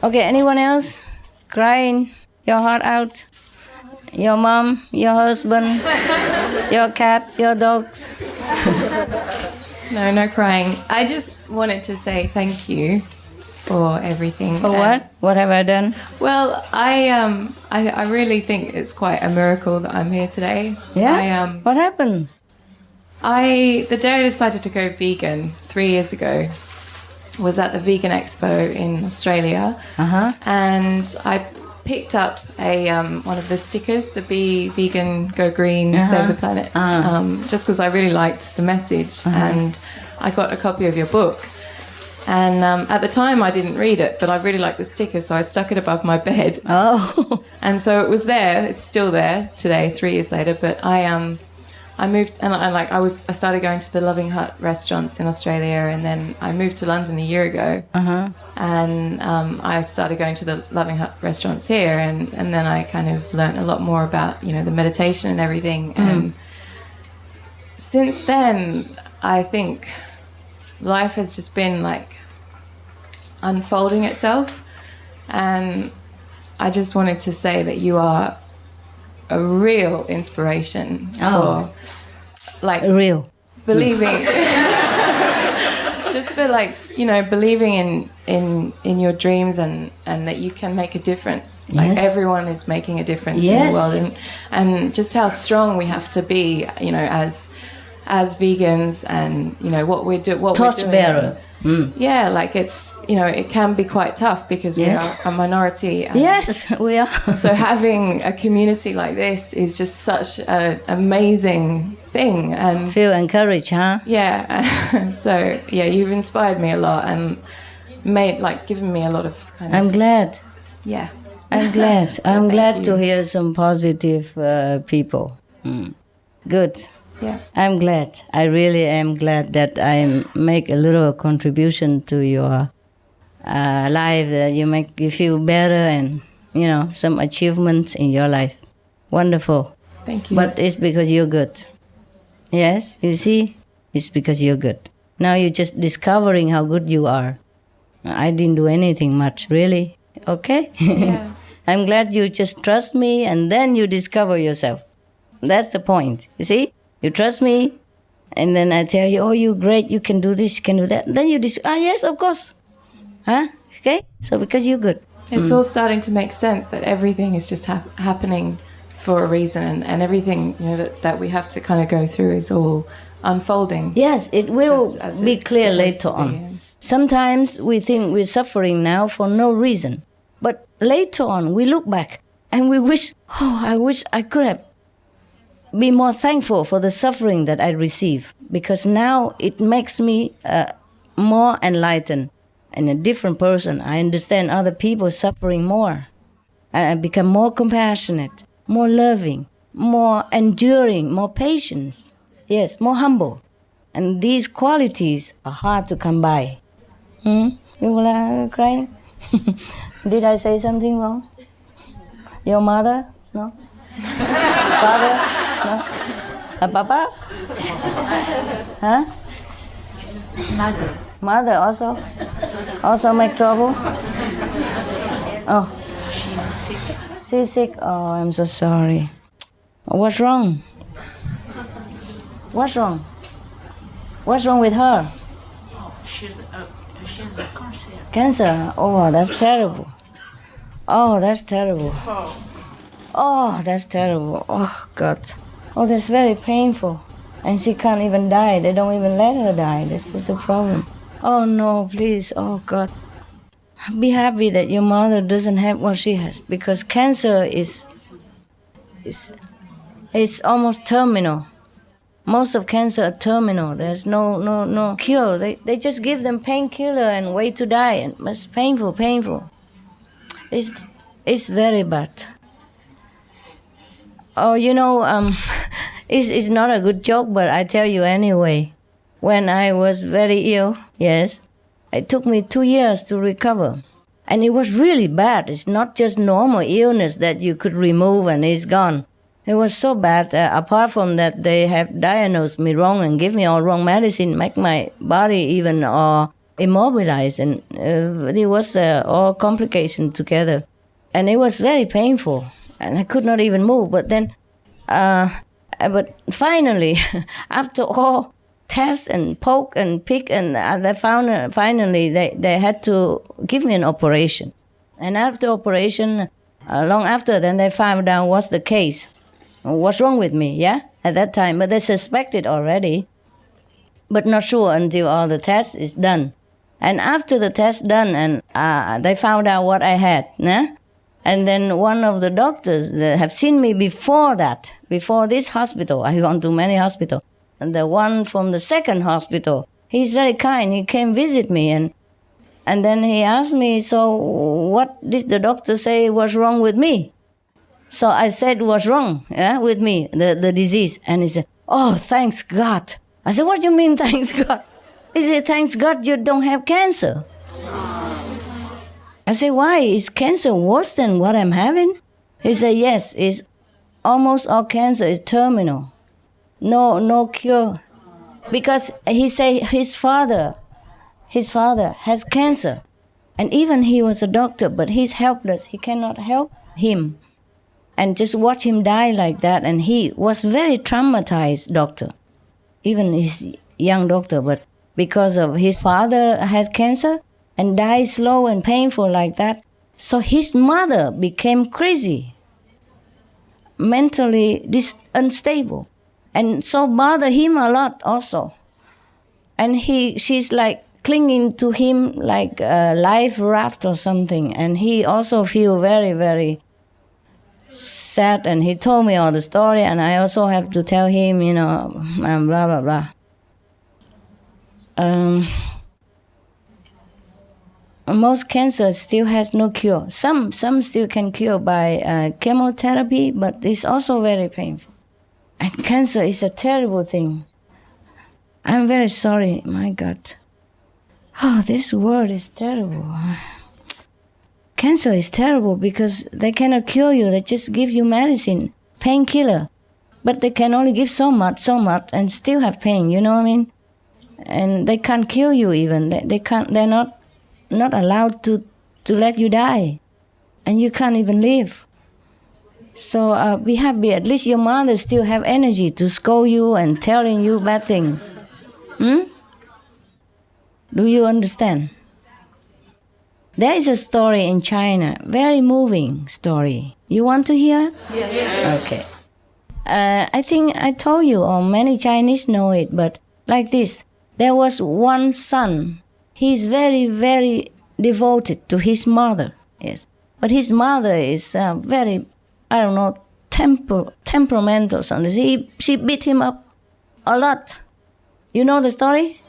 Okay, anyone else? Crying your heart out? Your mom, your husband, your cat, your dogs? No crying. I just wanted to say thank you for everything. For what? What have I done? Well, I really think it's quite a miracle that I'm here today. Yeah? What happened? The day I decided to go vegan 3 years ago was at the Vegan Expo in Australia. And I picked up one of the stickers, the Be Vegan, Go Green, Save the Planet, just because I really liked the message. And I got a copy of your book. And at the time, I didn't read it, but I really liked the sticker, so I stuck it above my bed. Oh. And so it was there. It's still there today, 3 years later. But I moved, and I started going to the Loving Hut restaurants in Australia, and then I moved to London a year ago. And I started going to the Loving Hut restaurants here, and then I kind of learned a lot more about, the meditation and everything. And since then, I think life has just been like unfolding itself, and I just wanted to say that you are a real inspiration for real believing just for believing in your dreams and that you can make a difference. Like everyone is making a difference in the world, and just how strong we have to be, as vegans, and what we're doing. Torchbearer. Yeah, it's it can be quite tough because we are a minority. Yes, we are. So having a community like this is just such an amazing thing, and feel encouraged, huh? Yeah. So you've inspired me a lot and given me a lot of kind of. I'm glad. Yeah. I'm glad. So I'm glad to you. hear some positive people. Good. Yeah. I'm glad. I really am glad that I make a little contribution to your life, that you feel better and, some achievements in your life. Wonderful. Thank you. But it's because you're good. Yes, you see? It's because you're good. Now you're just discovering how good you are. I didn't do anything much, really. Okay? Yeah. I'm glad you just trust me and then you discover yourself. That's the point. You see? You trust me, and then I tell you, oh, you're great, you can do this, you can do that. Then you yes, of course. Huh? Okay? So because you're good. It's all starting to make sense that everything is just happening for a reason, and everything, that we have to kind of go through is all unfolding. Yes, it will be clear later on. Sometimes we think we're suffering now for no reason. But later on, we look back and we wish, I wish I could have be more thankful for the suffering that I receive, because now it makes me more enlightened and a different person. I understand other people suffering more, and I become more compassionate, more loving, more enduring, more patient. Yes, more humble. And these qualities are hard to come by. You were crying? Did I say something wrong? Your mother? No? Father? No? Papa? Huh? Mother also? Also make trouble? Oh. She's sick? Oh, I'm so sorry. What's wrong? What's wrong? What's wrong with her? She's a cancer. Cancer? Oh, that's terrible. Oh, that's terrible. Oh, that's terrible. Oh, God. Oh, that's very painful. And she can't even die. They don't even let her die. This is a problem. Oh, no, please. Oh, God. Be happy that your mother doesn't have what she has, because cancer is almost terminal. Most of cancer are terminal. There's no cure. They just give them painkiller and wait to die. And it's painful. It's very bad. Oh, it's not a good joke, but I tell you anyway. When I was very ill, yes, it took me 2 years to recover. And it was really bad. It's not just normal illness that you could remove and it's gone. It was so bad. Apart from that, they have diagnosed me wrong and give me all wrong medicine, make my body even immobilized, and it was all complications together. And it was very painful, and I could not even move. But then, but finally, after all tests and poke and pick, and they found finally they had to give me an operation. And after operation, long after, then they found out what's the case, what's wrong with me, yeah, at that time. But they suspected already, but not sure until all the tests is done. And after the test done, and they found out what I had, yeah? And then one of the doctors have seen me before that, before this hospital. I've gone to many hospitals. And the one from the second hospital, he's very kind. He came visit me, and then he asked me, so what did the doctor say was wrong with me? So I said what's wrong, yeah, with me, the disease. And he said, oh, thanks God. I said, what do you mean, thanks God? He said, thanks God you don't have cancer. I said, why? Is cancer worse than what I'm having? He said, yes, it's almost all cancer is terminal. No cure. Because he said his father has cancer. And even he was a doctor, but he's helpless. He cannot help him. And just watch him die like that. And he was very traumatized doctor. Even his young doctor, but because of his father has cancer and died slow and painful like that. So his mother became crazy, mentally unstable. And so bother him a lot also. And she's like clinging to him like a life raft or something. And he also feel very, very sad. And he told me all the story, and I also have to tell him, blah, blah, blah. Most cancer still has no cure. Some still can cure by chemotherapy, but it's also very painful. And cancer is a terrible thing. I'm very sorry, my God. Oh, this word is terrible. Cancer is terrible because they cannot cure you. They just give you medicine, painkiller. But they can only give so much, and still have pain, you know what I mean? And they can't kill you even. They're not allowed to let you die. And you can't even live. So be happy. At least your mother still have energy to scold you and telling you bad things. Do you understand? There is a story in China, very moving story. You want to hear? Yes. Okay. I think I told you, or many Chinese know it, but like this. There was one son. He's very, very devoted to his mother. Yes. But his mother is very, I don't know, temperamental. She beat him up a lot. You know the story?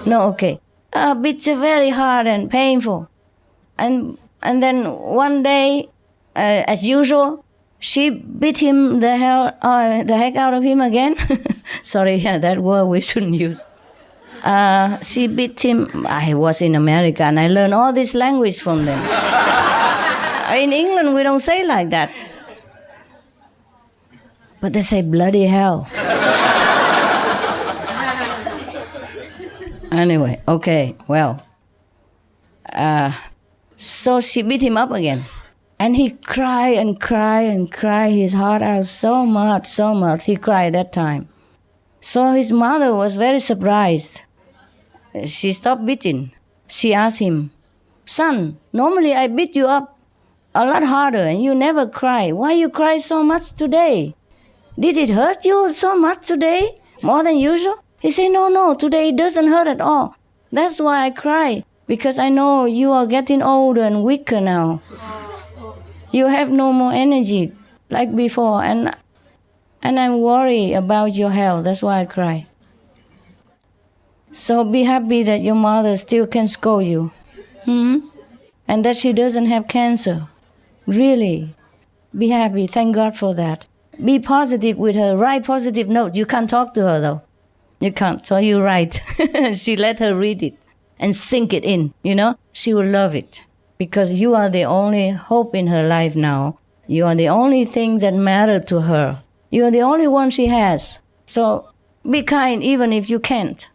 No, okay. Beats very hard and painful. And then one day, as usual, she beat him the heck out of him again. Sorry, that word we shouldn't use. She beat him. I was in America and I learned all this language from them. In England, we don't say like that. But they say bloody hell. Anyway, okay, well. So she beat him up again. And he cried and cried and cried his heart out so much. He cried that time. So his mother was very surprised. She stopped beating. She asked him, son, normally I beat you up a lot harder and you never cry. Why you cry so much today? Did it hurt you so much today? More than usual? He said, no, today it doesn't hurt at all. That's why I cry, because I know you are getting older and weaker now. You have no more energy like before, and I'm worried about your health. That's why I cry. So be happy that your mother still can scold you. And that she doesn't have cancer. Really. Be happy. Thank God for that. Be positive with her. Write positive notes. You can't talk to her though. You can't. So you write. She let her read it and sink it in. She will love it. Because you are the only hope in her life now. You are the only thing that matters to her. You are the only one she has. So be kind even if you can't.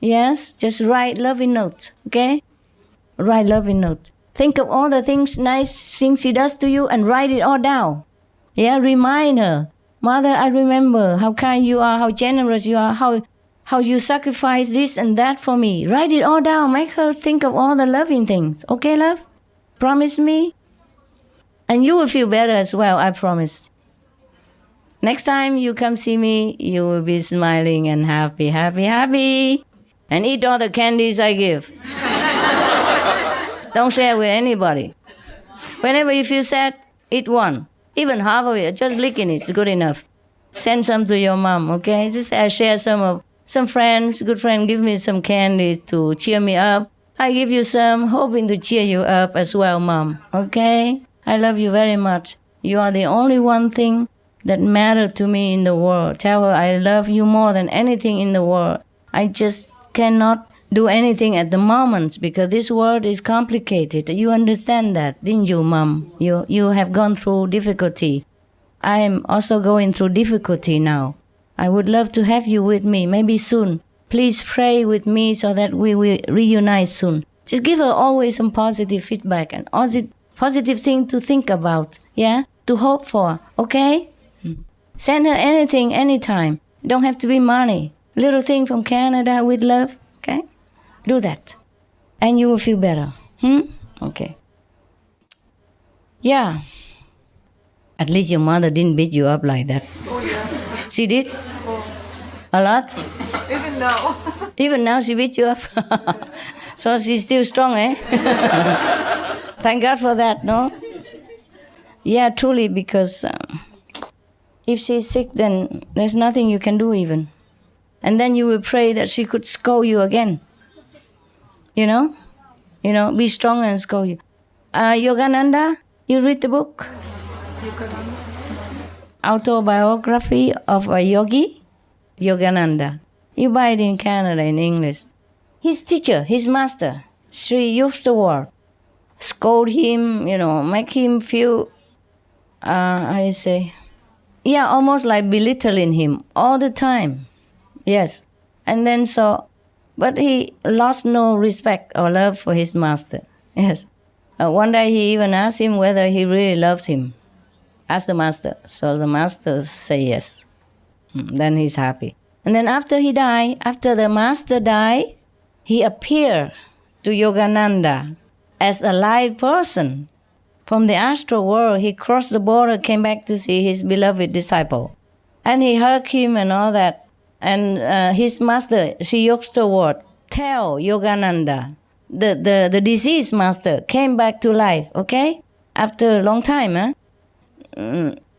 Yes, just write loving notes, okay? Write loving notes. Think of all the things, nice things she does to you and write it all down. Yeah, remind her, Mother, I remember how kind you are, how generous you are, how you sacrifice this and that for me. Write it all down. Make her think of all the loving things. Okay, love? Promise me? And you will feel better as well, I promise. Next time you come see me, you will be smiling and happy, happy, happy. And eat all the candies I give. Don't share with anybody. Whenever you feel sad, eat one. Even half of it, just licking it is good enough. Send some to your mom, okay? Just share some friends, good friend, give me some candy to cheer me up. I give you some, hoping to cheer you up as well, Mom, okay? I love you very much. You are the only one thing that matters to me in the world. Tell her I love you more than anything in the world. I just cannot do anything at the moment because this world is complicated. You understand that, didn't you, Mom? You have gone through difficulty. I am also going through difficulty now. I would love to have you with me, maybe soon. Please pray with me so that we will reunite soon. Just give her always some positive feedback and positive thing to think about, yeah? To hope for, okay? Send her anything, anytime. Don't have to be money. Little thing from Canada with love, okay? Do that. And you will feel better. Okay. Yeah. At least your mother didn't beat you up like that. Oh, yeah. She did? A lot? Even now. Even now she beat you up? So she's still strong, eh? Thank God for that, no? Yeah, truly, because if she's sick, then there's nothing you can do even. And then you will pray that she could scold you again. You know, be strong and scold you. Yogananda, you read the book? Autobiography of a Yogi, Yogananda. You buy it in Canada in English. His teacher, his master, Sri Yuktawar, scold him, make him feel, almost like belittling him all the time. Yes. And then but he lost no respect or love for his master. Yes. One day he even asked him whether he really loved him. Ask the master. So the master say yes. Then he's happy. And then after the master died, he appeared to Yogananda as a live person. From the astral world, he crossed the border, came back to see his beloved disciple. And he hugged him and all that. And his master, Sri Yuktawar, tell Yogananda, the deceased master came back to life, okay? After a long time,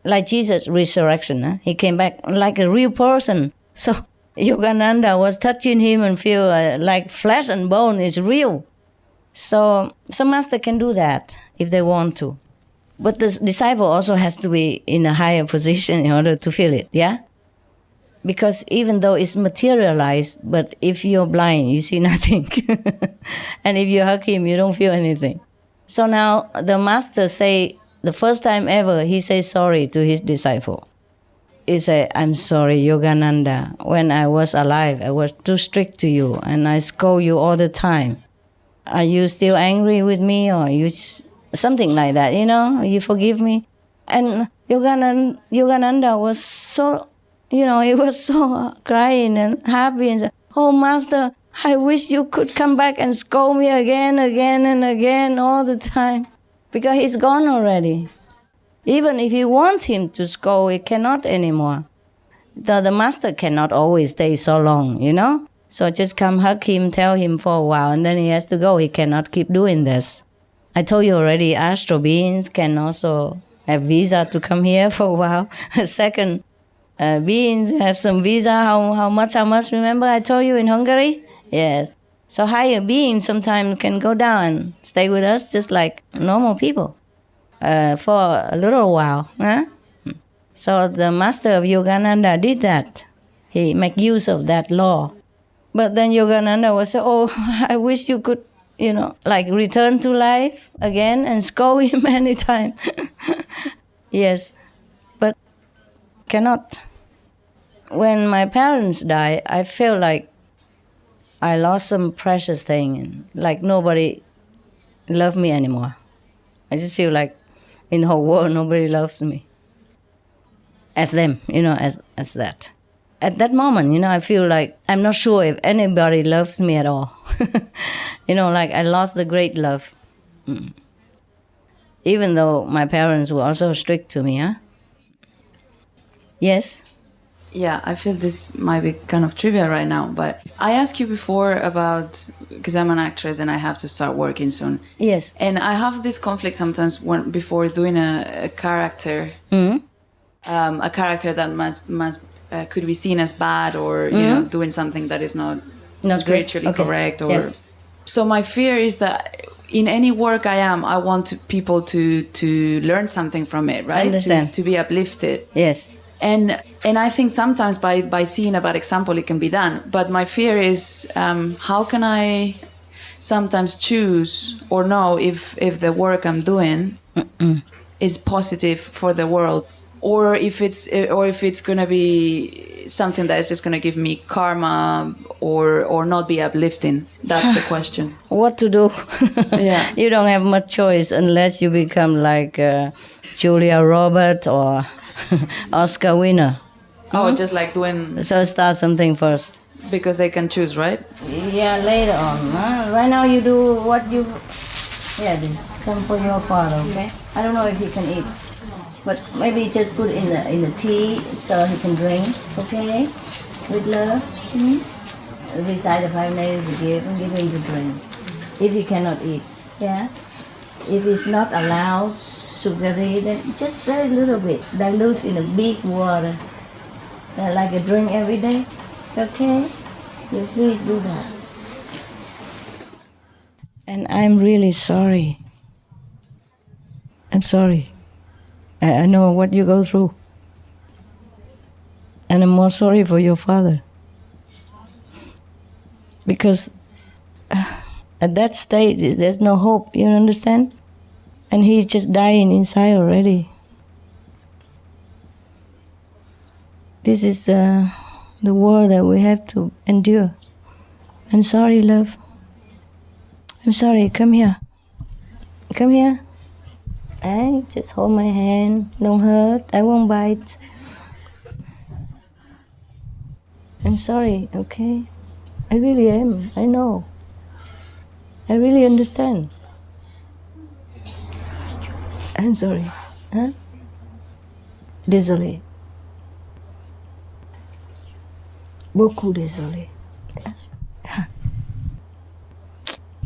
like Jesus' resurrection, he came back like a real person. So Yogananda was touching him and feel like flesh and bone is real. So some master can do that if they want to. But the disciple also has to be in a higher position in order to feel it, yeah? Because even though it's materialized, but if you're blind, you see nothing. And if you hug him, you don't feel anything. So now the master say, the first time ever, he says sorry to his disciple. He said, I'm sorry, Yogananda. When I was alive, I was too strict to you, and I scold you all the time. Are you still angry with me, or you something like that, you forgive me? And Yogananda was so... he was so crying and happy and said, oh, Master, I wish you could come back and scold me again and again all the time. Because he's gone already. Even if you want him to scold, he cannot anymore. The master cannot always stay so long, So just come hug him, tell him for a while, and then he has to go. He cannot keep doing this. I told you already, astral beings can also have visa to come here for a while. Second, beings have some visa, how much, remember I told you in Hungary? Yes. So higher beings sometimes can go down and stay with us just like normal people for a little while. Huh? So the master of Yogananda did that. He make use of that law. But then Yogananda was say, oh, I wish you could, return to life again and scold him anytime. Yes, but cannot. When my parents died, I felt like I lost some precious thing, like nobody loved me anymore. I just feel like in the whole world nobody loves me as them, as that. At that moment, I feel like I'm not sure if anybody loves me at all. Like I lost the great love. Even though my parents were also strict to me, huh? Yes? Yeah, I feel this might be kind of trivial right now, but I asked you before about, because I'm an actress and I have to start working soon. Yes. And I have this conflict sometimes before doing a character, a character that must could be seen as bad or, doing something that is not spiritually correct. So my fear is that in any work I want people to learn something from it, right? To be uplifted. Yes. And I think sometimes by seeing a bad example, it can be done. But my fear is, how can I sometimes choose or know if the work I'm doing is positive for the world, or if it's gonna be something that is just gonna give me karma or not be uplifting. That's the question. What to do? Yeah. You don't have much choice unless you become like Julia Roberts or Oscar winner. Oh, just like doing... So start something first. Because they can choose, right? Yeah, later on. Right now you do what you... Yeah, this some for your father, okay? I don't know if he can eat. But maybe just put in the tea so he can drink, okay? With love. Recite the 5 names we give and give him to drink. If he cannot eat, yeah? If it's not allowed, sugary, then just very little bit. Dilute in a big water. Like a drink every day. Okay? You please do that. And I'm really sorry. I'm sorry. I know what you go through. And I'm more sorry for your father. Because at that stage, there's no hope, you understand? And he's just dying inside already. This is the war that we have to endure. I'm sorry, love. I'm sorry, come here. Come here. Just hold my hand. Don't hurt. I won't bite. I'm sorry, okay? I really am. I know. I really understand. I'm sorry. Huh? Désolé. Beaucoup désolé.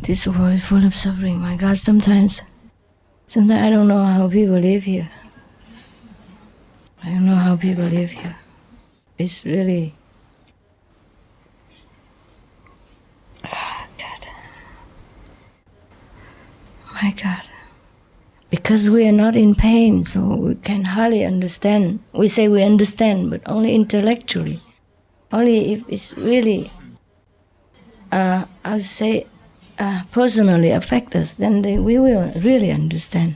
This world is full of suffering. My God, sometimes I don't know how people live here. I don't know how people live here. It's really... God. My God. Because we are not in pain, so we can hardly understand. We say we understand, but only intellectually. Only if it's really, I would say, personally affect us, then we will really understand.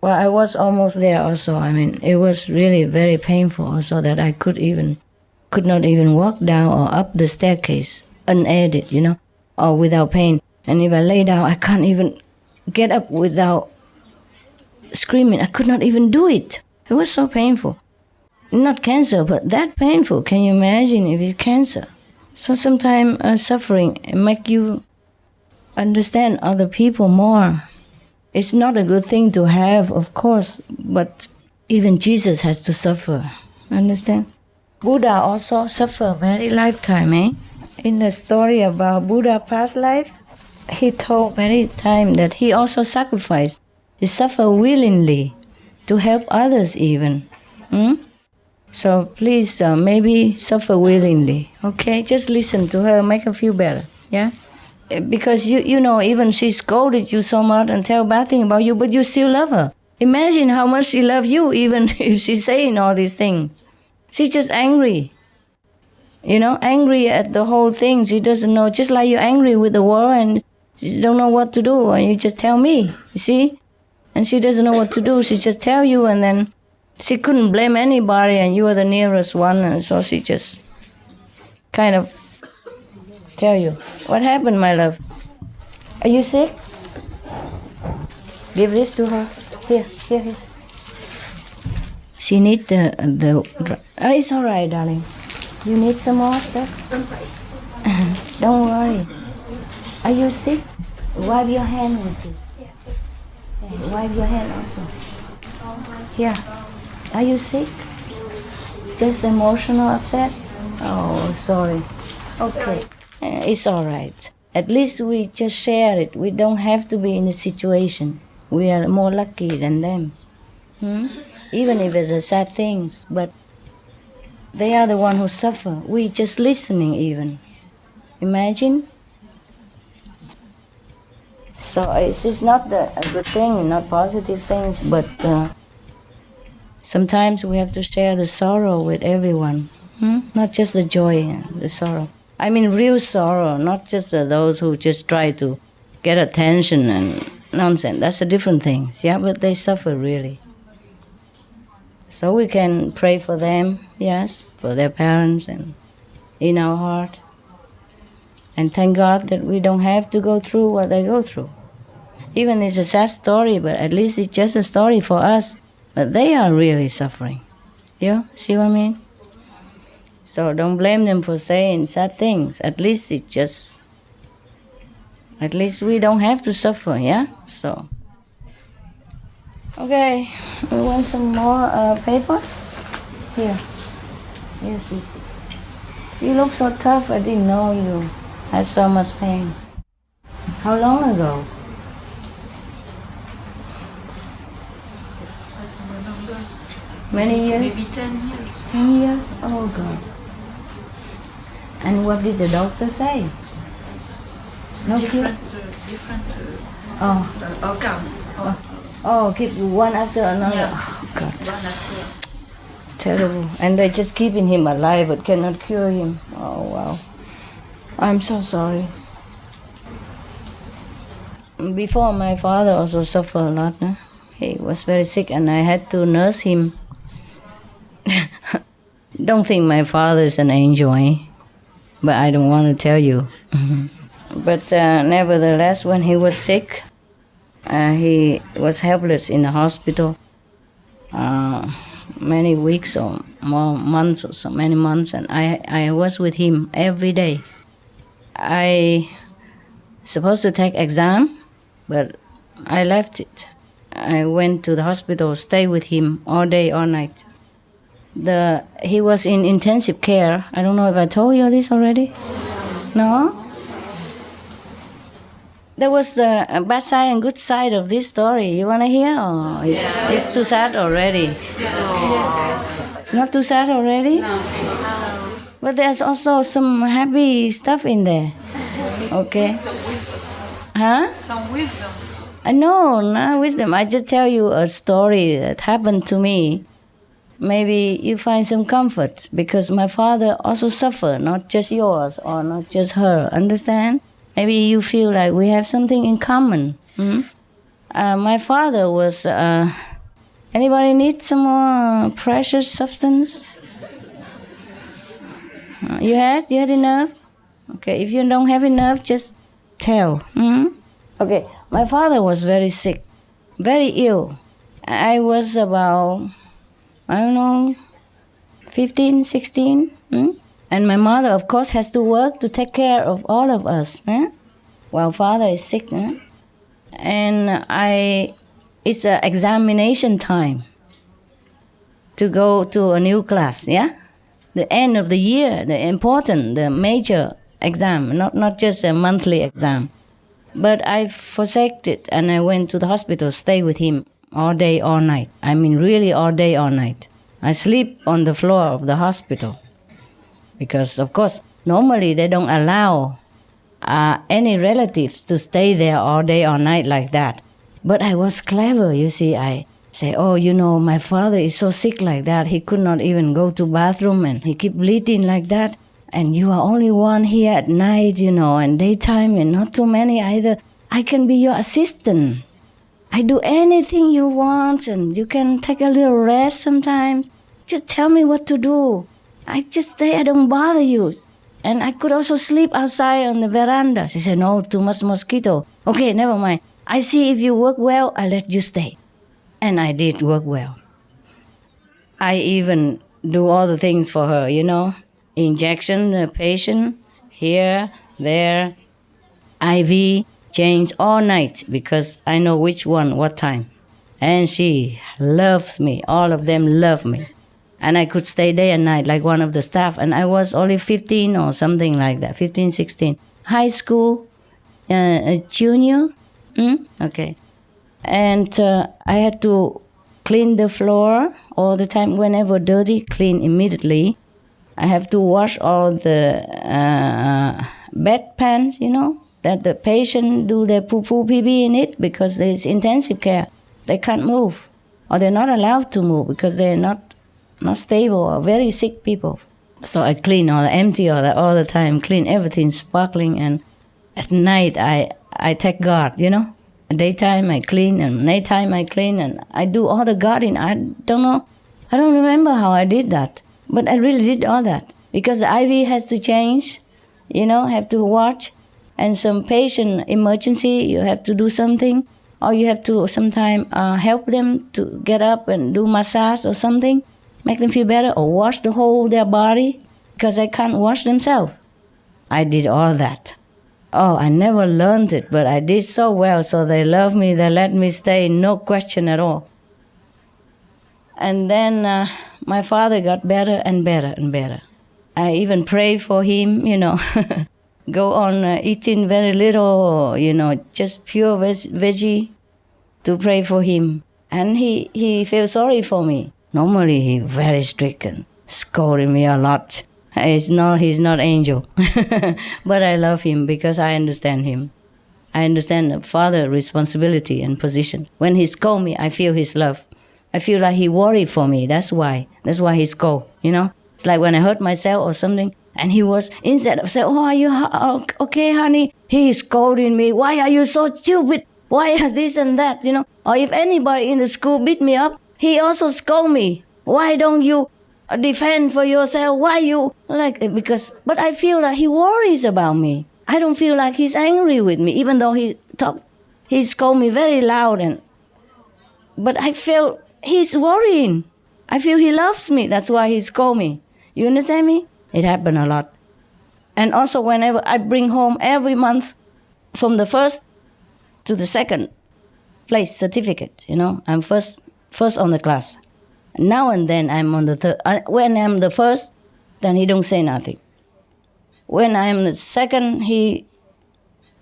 Well, I was almost there also. I mean, it was really very painful also that I could not even walk down or up the staircase unaided, or without pain. And if I lay down, I can't even get up without screaming. I could not even do it. It was so painful. Not cancer, but that painful. Can you imagine if it's cancer? So sometimes suffering make you understand other people more. It's not a good thing to have, of course, but even Jesus has to suffer. Understand? Buddha also suffered many lifetimes, In the story about Buddha past life, he told many times that he also sacrificed. He suffered willingly to help others even. So please, maybe suffer willingly, okay? Just listen to her, make her feel better, yeah? Because, you know, even she scolded you so much and tell bad things about you, but you still love her. Imagine how much she loves you, even if she's saying all these things. She's just angry, angry at the whole thing. She doesn't know, just like you're angry with the war and she don't know what to do, and you just tell me, you see? And she doesn't know what to do, she just tell you, and then she couldn't blame anybody, and you are the nearest one, and so she just kind of tell you. What happened, my love? Are you sick? Give this to her. Here. She needs the. It's all right, darling. You need some more stuff? Don't worry. Are you sick? Wipe your hand with this. Yeah, wipe your hand also. Here. Are you sick? Just emotional upset? Oh, sorry. Okay. It's all right. At least we just share it. We don't have to be in the situation. We are more lucky than them. Even if it's a sad things, but they are the one who suffer. We just listening even. Imagine. So it's not a good thing, not positive things, but sometimes we have to share the sorrow with everyone. Not just the joy, the sorrow. I mean real sorrow, not just those who just try to get attention and nonsense. That's a different thing. Yeah, but they suffer really. So we can pray for them, yes, for their parents and in our heart. And thank God that we don't have to go through what they go through. Even it's a sad story, but at least it's just a story for us. But they are really suffering. You see what I mean? So don't blame them for saying sad things. At least we don't have to suffer, yeah? So, okay, we want some more paper? Here. Yes, you look so tough. I didn't know you had so much pain. How long ago? Many years? Maybe 10 years. 10 years? Oh, God. And what did the doctor say? No Different organ. Oh, keep one after another. Yeah. Oh, God. One after. It's terrible. And they're just keeping him alive but cannot cure him. Oh, wow. I'm so sorry. Before, my father also suffered a lot. No? He was very sick and I had to nurse him. Don't think my father is an angel, eh? But I don't want to tell you. But nevertheless, when he was sick, he was helpless in the hospital many weeks or more months or so many months, and I was with him every day. I supposed to take exam, but I left it. I went to the hospital, stay with him all day, all night. He was in intensive care. I don't know if I told you this already. No? There was the bad side and good side of this story. You want to hear? Or it's too sad already? It's not too sad already? No. But there's also some happy stuff in there. Okay. Huh? Some wisdom. No, not wisdom. I just tell you a story that happened to me. Maybe you find some comfort because my father also suffered, not just yours or not just her. Understand? Maybe you feel like we have something in common. My father was... anybody need some more precious substance? You had enough? Okay, if you don't have enough, just tell. Okay, my father was very sick, very ill. I was about, 15, 16. And my mother, of course, has to work to take care of all of us. While father is sick. And it's an examination time to go to a new class, yeah? The end of the year, the major exam, not just a monthly exam. But I forsaked it and I went to the hospital, stay with him all day, all night. I mean really all day, all night. I sleep on the floor of the hospital. Because, of course, normally they don't allow any relatives to stay there all day, all night like that. But I was clever, you see. I say, my father is so sick like that. He could not even go to bathroom and he keep bleeding like that. And you are only one here at night, and daytime and not too many either. I can be your assistant. I do anything you want and you can take a little rest sometimes. Just tell me what to do. I just say I don't bother you. And I could also sleep outside on the veranda. She said, no, too much mosquito. Okay, never mind. I see if you work well, I'll let you stay. And I did work well. I even do all the things for her, injection, patient, here, there, IV, change all night because I know which one, what time. And she loves me. All of them love me. And I could stay day and night like one of the staff. And I was only 15 or something like that, 15, 16. High school, junior. Okay. And I had to clean the floor all the time. Whenever dirty, clean immediately. I have to wash all the bedpans, that the patient do their poo-poo pee-pee in it because it's intensive care. They can't move. Or they're not allowed to move because they're not stable or very sick people. So I clean empty all the time, clean everything, sparkling. And at night, I take guard, Daytime I clean and nighttime I clean and I do all the guarding. I don't know. I don't remember how I did that. But I really did all that because the IV has to change, have to watch. And some patient emergency, you have to do something. Or you have to sometimes help them to get up and do massage or something. Make them feel better or wash their body because they can't wash themselves. I did all that. Oh, I never learned it, but I did so well. So they love me. They let me stay, no question at all. And then my father got better and better and better. I even pray for him, Go on eating very little, just pure veggie to pray for him. And he feels sorry for me. Normally he's very strict and scolding me a lot. He's not angel. But I love him because I understand him. I understand the father's responsibility and position. When he scolds me, I feel his love. I feel like he worried for me. That's why he scolds, It's like when I hurt myself or something, and he was, instead of saying, oh, are you okay, honey? He's scolding me. Why are you so stupid? Why are this and that, Or if anybody in the school beat me up, he also scold me. Why don't you defend for yourself? Why you but I feel like he worries about me. I don't feel like he's angry with me, even though he scold me very loud. But I feel he's worrying. I feel he loves me. That's why he scold me. You understand me? It happened a lot. And also whenever I bring home every month from the first to the second place certificate, I'm first on the class. Now and then I'm on the third. When I'm the first, then he don't say nothing. When I'm the second, he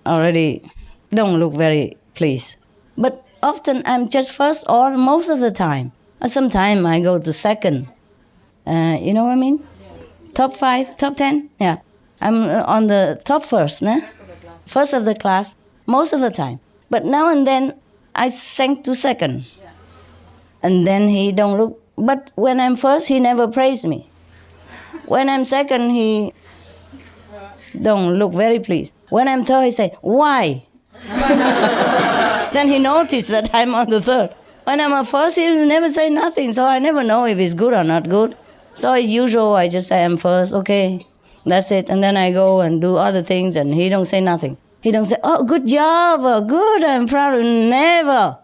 already don't look very pleased. But often I'm just first or most of the time. Sometimes I go to second. You know what I mean? Top 5, top 10? Yeah. I'm on the top first, first of the class, most of the time. But now and then, I sank to second. And then he don't look. But when I'm first, he never praise me. When I'm second, he don't look very pleased. When I'm third, he say, why? Then he noticed that I'm on the third. When I'm a first, he never say nothing. So I never know if it's good or not good. So as usual, I just say I'm first, okay, that's it. And then I go and do other things and he don't say nothing. He don't say, oh, good job, good, I'm proud, never.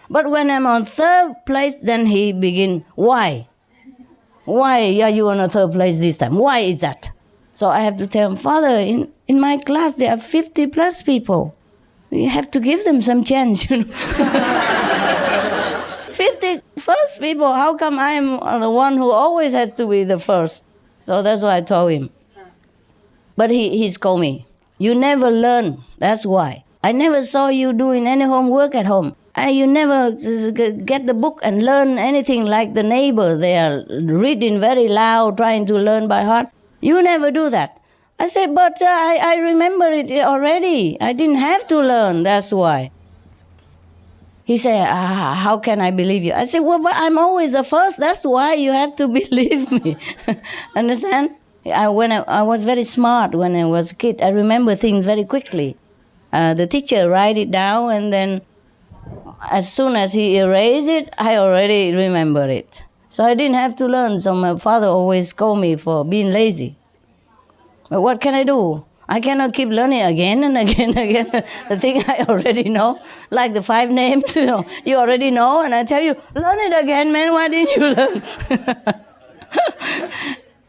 But when I'm on third place, then he begin, why? Why are you on a third place this time? Why is that? So I have to tell him, Father, in my class there are 50 plus people. You have to give them some chance, 50 first people, how come I'm the one who always has to be the first? So that's what I told him. But he scolded me. You never learn, that's why. I never saw you doing any homework at home. You never get the book and learn anything like the neighbor. They are reading very loud, trying to learn by heart. You never do that. I said, but I remember it already. I didn't have to learn, that's why. He said, how can I believe you? I said, well, but I'm always the first. That's why you have to believe me. Understand? When I was very smart when I was a kid. I remember things very quickly. The teacher write it down, and then as soon as he erased it, I already remember it. So I didn't have to learn. So my father always scolded me for being lazy. But what can I do? I cannot keep learning again and again and again the thing I already know, like the 5 names, you already know, and I tell you, learn it again, man, why didn't you learn?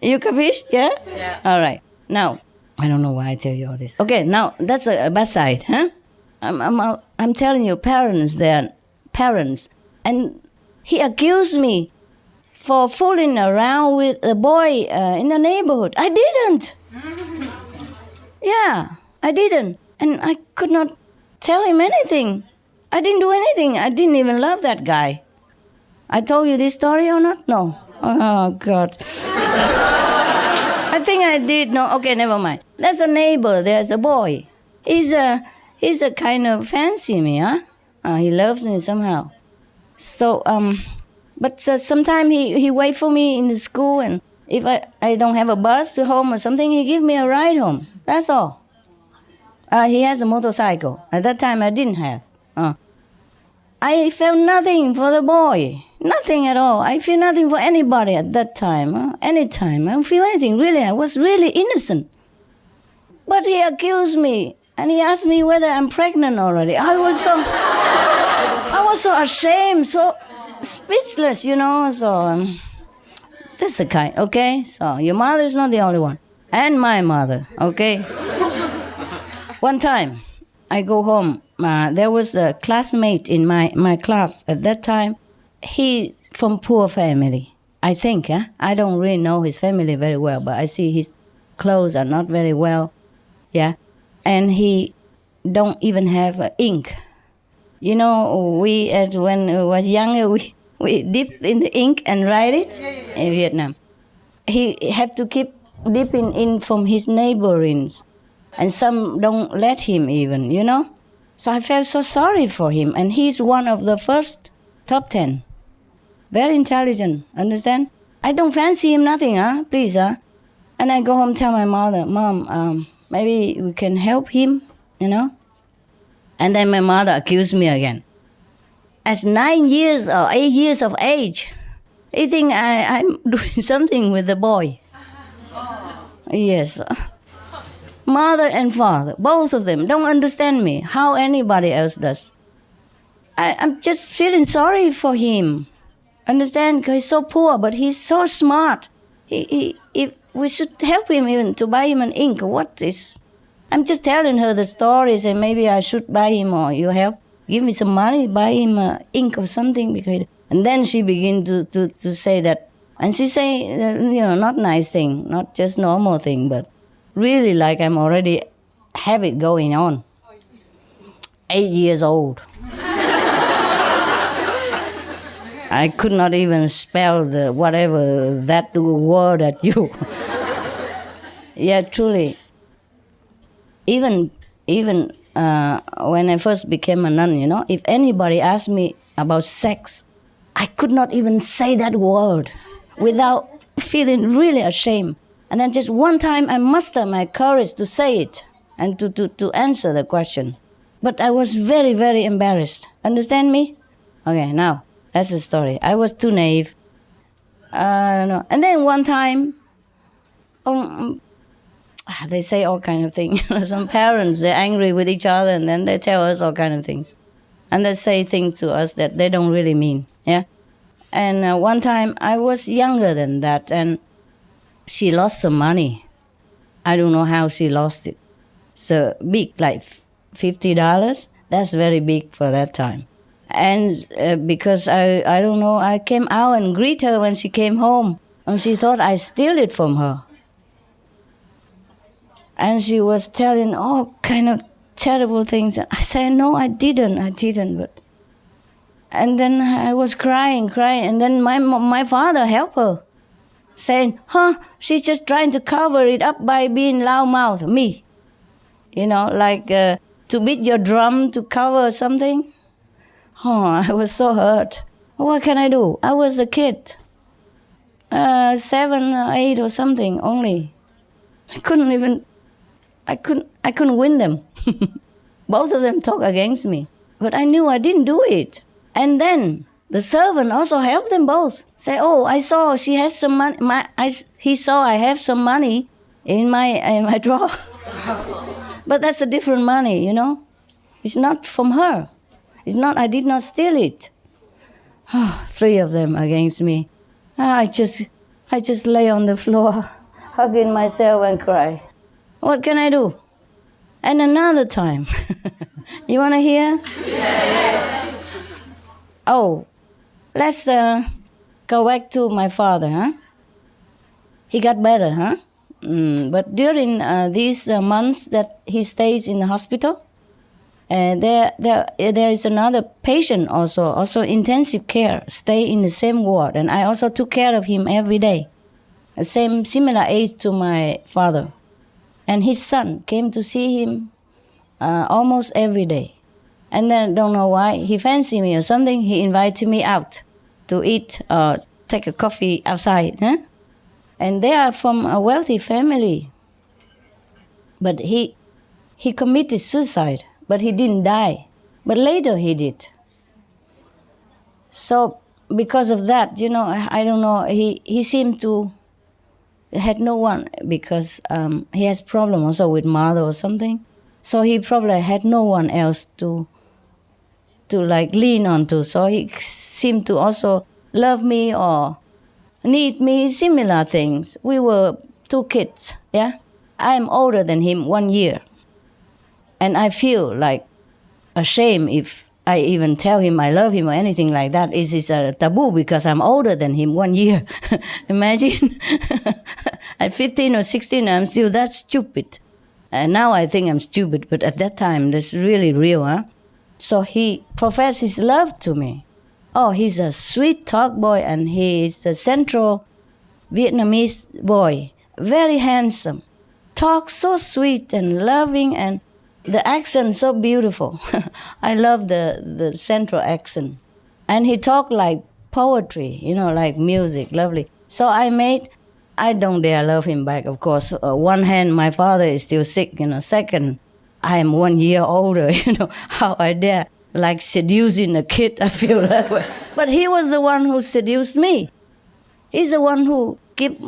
You capish? Yeah? Yeah. All right. Now, I don't know why I tell you all this. Okay, now, that's a bad side, huh? I'm telling you, they're parents. And he accused me for fooling around with a boy in the neighborhood. I didn't. Yeah, I didn't. And I could not tell him anything. I didn't do anything. I didn't even love that guy. I told you this story or not? No. Oh, God. I think I did. No, okay, never mind. There's a neighbor. There's a boy. He's a kind of fancy me, huh? He loves me somehow. So, but sometimes he wait for me in the school, and if I don't have a bus to home or something, he give me a ride home. That's all. He has a motorcycle. At that time, I didn't have. I felt nothing for the boy. Nothing at all. I feel nothing for anybody at that time. Anytime. I don't feel anything, really. I was really innocent. But he accused me, and he asked me whether I'm pregnant already. I was so ashamed, so speechless, So that's the kind, okay? So your mother is not the only one. And my mother, okay? One time, I go home. There was a classmate in my class at that time. He from poor family, I think. I don't really know his family very well, but I see his clothes are not very well. Yeah, and he don't even have ink. We when we was younger, we dipped in the ink and write it in Vietnam. He have to keep dipping in from his neighborings, and some don't let him even, So I felt so sorry for him, and he's one of the first top 10. Very intelligent, understand? I don't fancy him nothing, please, And I go home, tell my mother, Mom, maybe we can help him, And then my mother accused me again. As 9 years or 8 years of age, they think I'm doing something with the boy. Yes. Mother and father, both of them, don't understand me, how anybody else does. I'm just feeling sorry for him. Understand? Because he's so poor, but he's so smart. If we should help him even to buy him an ink. What is? I'm just telling her the stories, and maybe I should buy him, or you help, give me some money, buy him ink or something. And then she began to say that, and she say, not nice thing, not just normal thing, but really like I'm already have it going on. 8 years old. I could not even spell the whatever that word at you. Yeah, truly. Even when I first became a nun, if anybody asked me about sex, I could not even say that word without feeling really ashamed. And then just one time I mustered my courage to say it and to answer the question. But I was very, very embarrassed. Understand me? Okay, now, that's the story. I was too naive. No. And then one time, they say all kind of things. Some parents, they're angry with each other, and then they tell us all kind of things. And they say things to us that they don't really mean, yeah? And one time, I was younger than that, and she lost some money. I don't know how she lost it. So big, like $50. That's very big for that time. And because I don't know, I came out and greet her when she came home, and she thought I steal it from her. And she was telling all kind of terrible things. I said, no, I didn't. But and then I was crying, and then my father helped her, saying, she's just trying to cover it up by being loudmouth, me. Like to beat your drum to cover something. I was so hurt. What can I do? I was a kid, 7 or 8 or something only. I couldn't win them. Both of them talk against me. But I knew I didn't do it. And then the servant also helped them both. Say, I saw she has some money. He saw I have some money, in my drawer. But that's a different money, you know. It's not from her. It's not. I did not steal it. 3 of them against me. I just lay on the floor, hugging myself and cry. What can I do? And another time. You want to hear? Yes. Oh, let's go back to my father, huh? He got better, huh? But during these months that he stays in the hospital, there is another patient also intensive care, stay in the same ward, and I also took care of him every day. Similar age to my father. And his son came to see him almost every day. And then, don't know why, he fancied me or something, he invited me out to eat or take a coffee outside. Huh? And they are from a wealthy family. But he committed suicide, but he didn't die. But later he did. So because of that, you know, I don't know, he seemed to had no one, because he has problem also with mother or something. So he probably had no one else to like lean on to. So he seemed to also love me or need me, similar things. We were 2 kids, yeah? I am older than him 1 year. And I feel like ashamed if I even tell him I love him or anything like that. It is a taboo because I'm older than him 1 year. Imagine. At 15 or 16, I'm still that stupid. And now I think I'm stupid, but at that time, that's really real, huh? So he professed his love to me. Oh, he's a sweet talk boy, and he is the Central Vietnamese boy. Very handsome. Talks so sweet and loving, and the accent so beautiful. I love the Central accent. And he talked like poetry, you know, like music, lovely. So I don't dare love him back, of course. One hand, my father is still sick, you know. Second, I am 1 year older, you know. How I dare, like seducing a kid, I feel that way. But he was the one who seduced me. He's the one who kept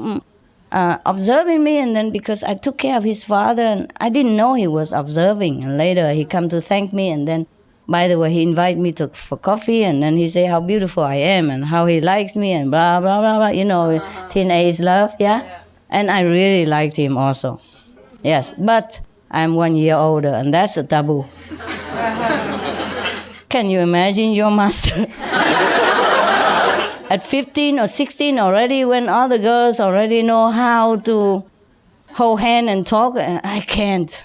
observing me, and then because I took care of his father, and I didn't know he was observing. And later he come to thank me, and then, by the way, he invited me for coffee, and then he say how beautiful I am and how he likes me and blah, blah, blah, blah. You know, teenage love, yeah? And I really liked him also. Yes, but I'm 1 year older, and that's a taboo. Can you imagine your master? At 15 or 16 already, when all the girls already know how to hold hand and talk, I can't.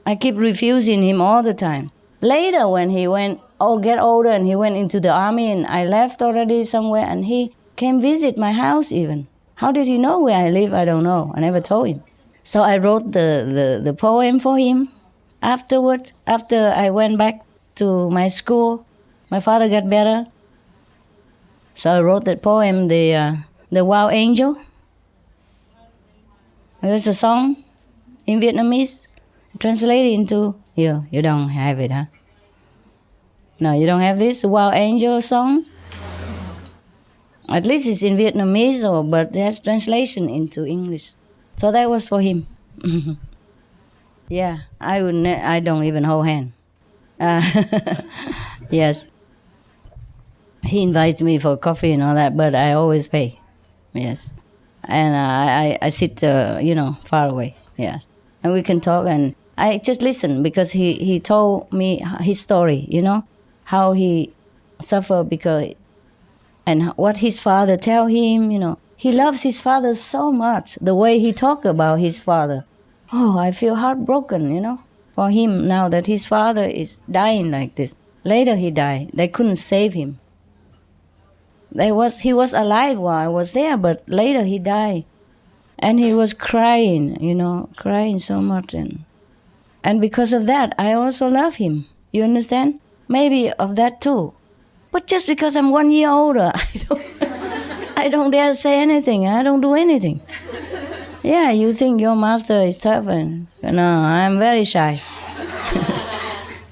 I keep refusing him all the time. Later, when he get older, and he went into the army, and I left already somewhere, and he came visit my house even. How did he know where I live? I don't know. I never told him. So I wrote the poem for him. Afterward, after I went back to my school, my father got better. So I wrote that poem, the Wild Angel. There's a song in Vietnamese, translated into, you don't have it, huh? No, you don't have this Wild Angel song? At least it's in Vietnamese, but there's translation into English. So that was for him. Yeah, I don't even hold hand. Yes. He invites me for coffee and all that, but I always pay. Yes. And I sit, far away. Yes. And we can talk, and I just listen, because he told me his story, you know, how he suffered and what his father tell him, you know. He loves his father so much, the way he talk about his father. Oh, I feel heartbroken, you know, for him now that his father is dying like this. Later he died. They couldn't save him. He was alive while I was there, but later he died. And he was crying, you know, crying so much. And because of that, I also love him. You understand? Maybe of that too. But just because I'm 1 year older, I don't dare say anything. I don't do anything. Yeah, you think your master is tough, and no, I'm very shy.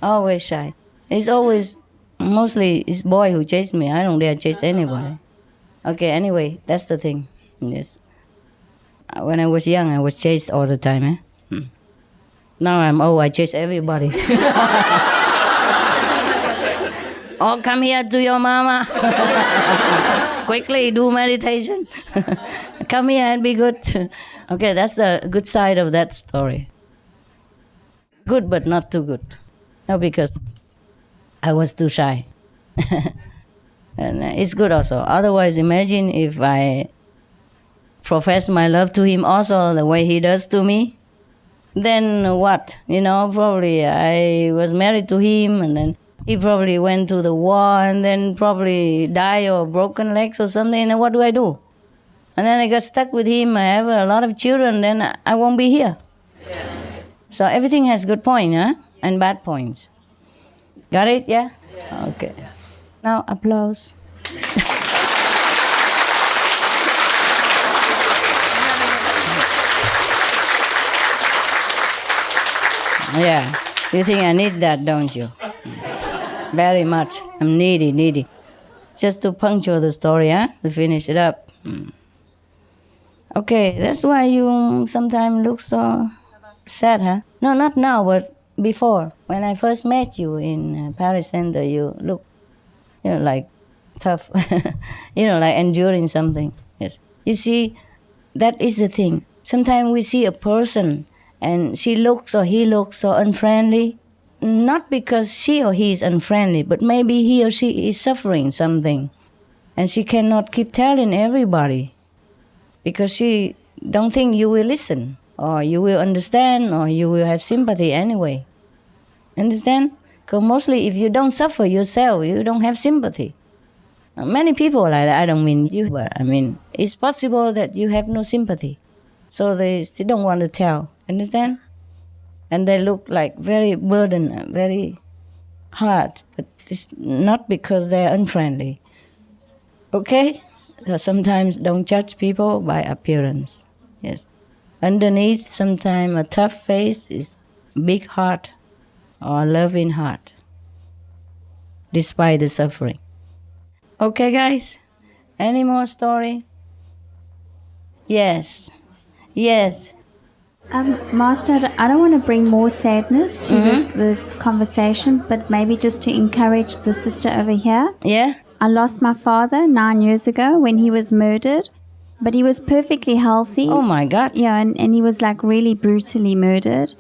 Always shy. It's always, mostly it's boy who chase me. I don't dare chase anybody. Okay, anyway, that's the thing. Yes. when I was young, I was chased all the time. Now I'm old, I chase everybody. Oh, come here to your mama. Quickly do meditation. Come here and be good. Okay, that's the good side of that story. Good, but not too good. No, because I was too shy. And it's good also. Otherwise, imagine if I profess my love to him also the way he does to me. Then what? Probably I was married to him, and then he probably went to the war and then probably die or broken legs or something. And then what do I do? And then I got stuck with him. I have a lot of children. Then I won't be here. So everything has good points, and bad points. Got it? Yeah? Okay. Now applause. Yeah, you think I need that, don't you? Very much. I'm needy. Just to puncture the story, to finish it up. Okay, that's why you sometimes look so sad, huh? No, not now, but before. When I first met you in Paris Center, you look, like tough, like enduring something. Yes. You see, that is the thing. Sometimes we see a person and she looks or he looks so unfriendly, not because she or he is unfriendly, but maybe he or she is suffering something. And she cannot keep telling everybody because she don't think you will listen or you will understand or you will have sympathy anyway. Understand? Because mostly if you don't suffer yourself, you don't have sympathy. Many people like that. I don't mean you, but I mean it's possible that you have no sympathy. So they still don't want to tell. Understand? And they look like very burdened, very hard. But it's not because they're unfriendly. Okay? So sometimes don't judge people by appearance. Yes. Underneath, sometimes a tough face is big heart or a loving heart, despite the suffering. Okay, guys? Any more story? Yes. Master, I don't want to bring more sadness to the conversation, but maybe just to encourage the sister over here. Yeah? I lost my father 9 years ago when he was murdered, but he was perfectly healthy. Oh my God. Yeah, and he was like really brutally murdered.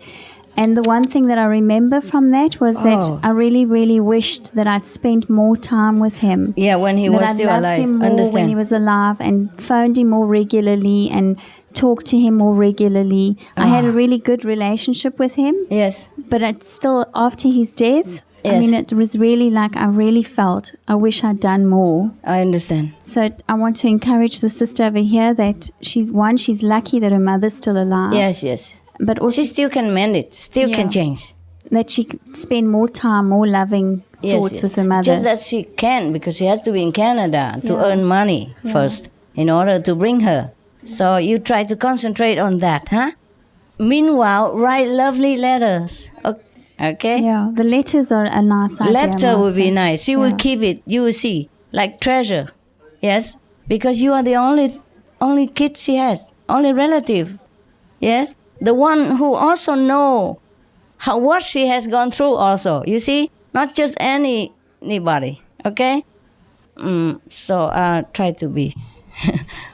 And the one thing that I remember from that was that I really, really wished that I'd spent more time with him. Yeah, when he was still alive. That I'd loved him more when he was alive and phoned him more regularly and talked to him more regularly. I had a really good relationship with him. Yes. But it's still, after his death, Yes. I mean, it was really like I really felt I wish I'd done more. I understand. So I want to encourage the sister over here that she's lucky that her mother's still alive. Yes. But also she still can mend it, still can change. That she can spend more time, more loving thoughts with her mother. Just that she can, because she has to be in Canada to earn money first in order to bring her. So you try to concentrate on that, huh? Meanwhile, write lovely letters. Okay? Yeah, the letters are a nice idea. Letter would be nice. She will keep it, you will see, like treasure. Yes? Because you are the only kid she has, only relative. Yes? The one who also know what she has gone through also. You see? Not just anybody. Okay? So try to be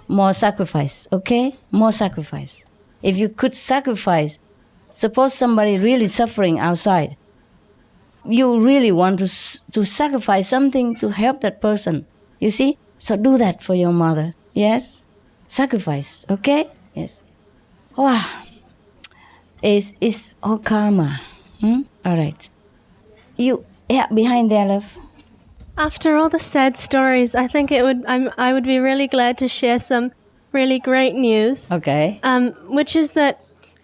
more sacrifice. Okay? More sacrifice. If you could sacrifice, suppose somebody really suffering outside, you really want to sacrifice something to help that person. You see? So do that for your mother. Yes? Sacrifice. Okay? Yes. Wow. It's all karma. All right. Behind there, love. After all the sad stories, I think I would be really glad to share some really great news. Okay. Which is that,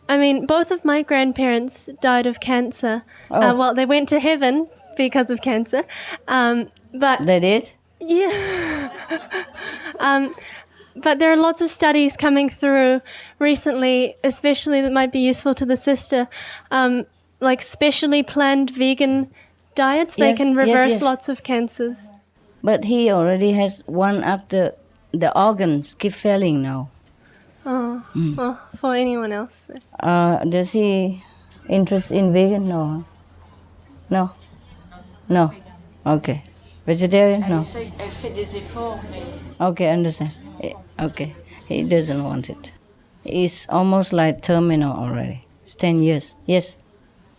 I mean, both of my grandparents died of cancer. Well, they went to heaven because of cancer. But they did? Yeah. But there are lots of studies coming through recently, especially that might be useful to the sister, like specially planned vegan diets. They can reverse lots of cancers. But he already has one after the organs keep failing now. Oh, well, for anyone else. Then. Does he interest in vegan? No. No. No. Okay. Vegetarian? No. Elle fait des efforts, mais... Okay, understand. Okay. He doesn't want it. He's almost like terminal already. It's 10 years. Yes.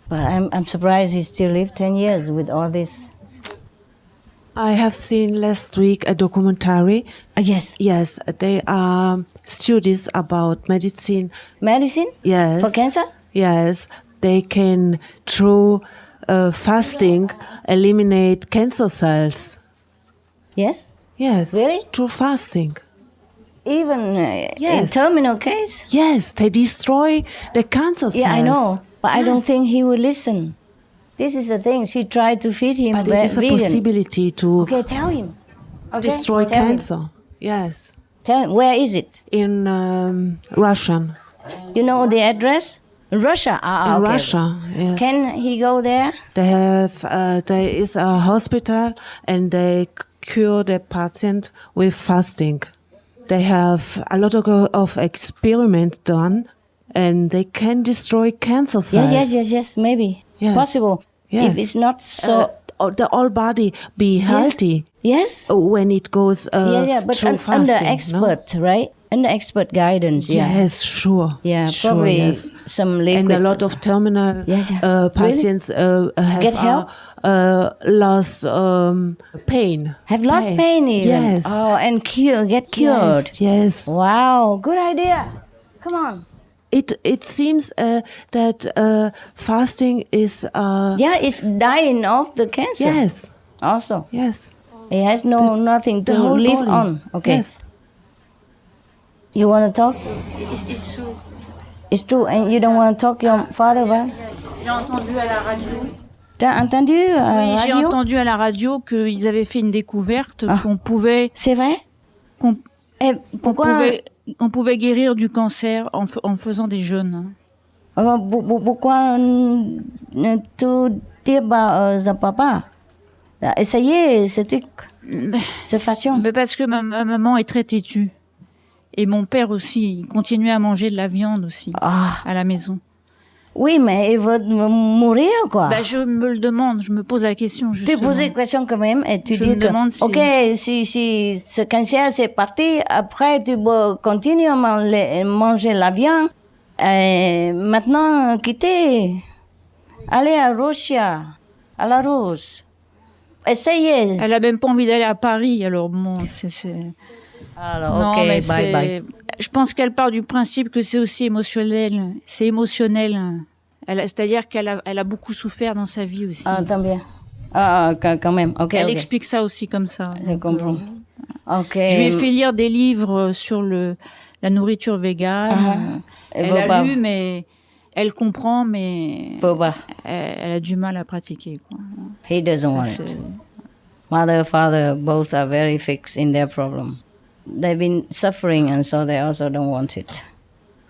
But I'm surprised he still lived 10 years with all this. I have seen last week a documentary. Yes. Yes, they are studies about medicine. Medicine? Yes. For cancer? Yes. They can, through fasting, eliminate cancer cells. Yes? Yes. Really? Through fasting. Even in Yes. terminal case? Yes, they destroy the cancer cells. Yeah, I know. But I don't think he would listen. This is the thing. She tried to feed him But it is a vegan. possibility to Okay, tell him. Okay? destroy Tell him. cancer. Yes. Tell him. Where is it? In Russian. You know the address? Russia. In Okay. Russia, yes. Can he go there? They have, there is a hospital and they cure the patient with fasting. They have a lot of experiments done and they can destroy cancer cells. Yes, maybe. Yes. Possible. Yes. If it's not so... The whole body be healthy Yes? when it goes but through under fasting. expert, right? Under expert guidance, yeah. Yes, sure. Yeah, sure, probably yes. some liquid. And a lot of terminal patients have Get help? lost pain. Have lost pain even? Yes. Oh, and get cured. Yes. Wow, good idea. Come on. It seems that fasting is It's dying of the cancer. yes, Also. yes. It has nothing to The whole live body. on. Okay. Yes. You want to talk? It's true. It's true. And you don't want to talk to your father about? J'ai entendu à la radio. T'as entendu Oui, j'ai radio? entendu à la radio qu'ils avaient fait une découverte qu'on pouvait... C'est vrai? Et pourquoi? On pouvait guérir du cancer en faisant des jeûnes. Pourquoi ne tu dis pas à papa? Essayez ce truc, cette façon. Mais parce que ma maman est très têtue. Et mon père aussi, il continuait à manger de la viande aussi, à la maison. Oui, mais il va mourir, quoi. Je me le demande, je me pose la question, justement. Tu poses la question quand même et tu Je dis me demande si... ok, si ce cancer c'est parti, après tu peux continuer à manger la viande. Et maintenant, quitter. Allez à Russia, à la Russe. Essayez. Elle a même pas envie d'aller à Paris, alors bon, c'est... Alors, Non, ok, mais bye. Je pense qu'elle part du principe que c'est aussi émotionnel. C'est émotionnel. C'est-à-dire qu'elle a beaucoup souffert dans sa vie aussi. Ah, tant bien. Quand même. Ok. Elle explique ça aussi comme ça. Je comprends. Ok. Je lui ai fait lire des livres sur la nourriture végane. Elle a lu, mais elle comprend, mais elle a du mal à pratiquer, quoi. He doesn't want it. Mother, father, both are very fixed in their problem. They've been suffering, and so they also don't want it.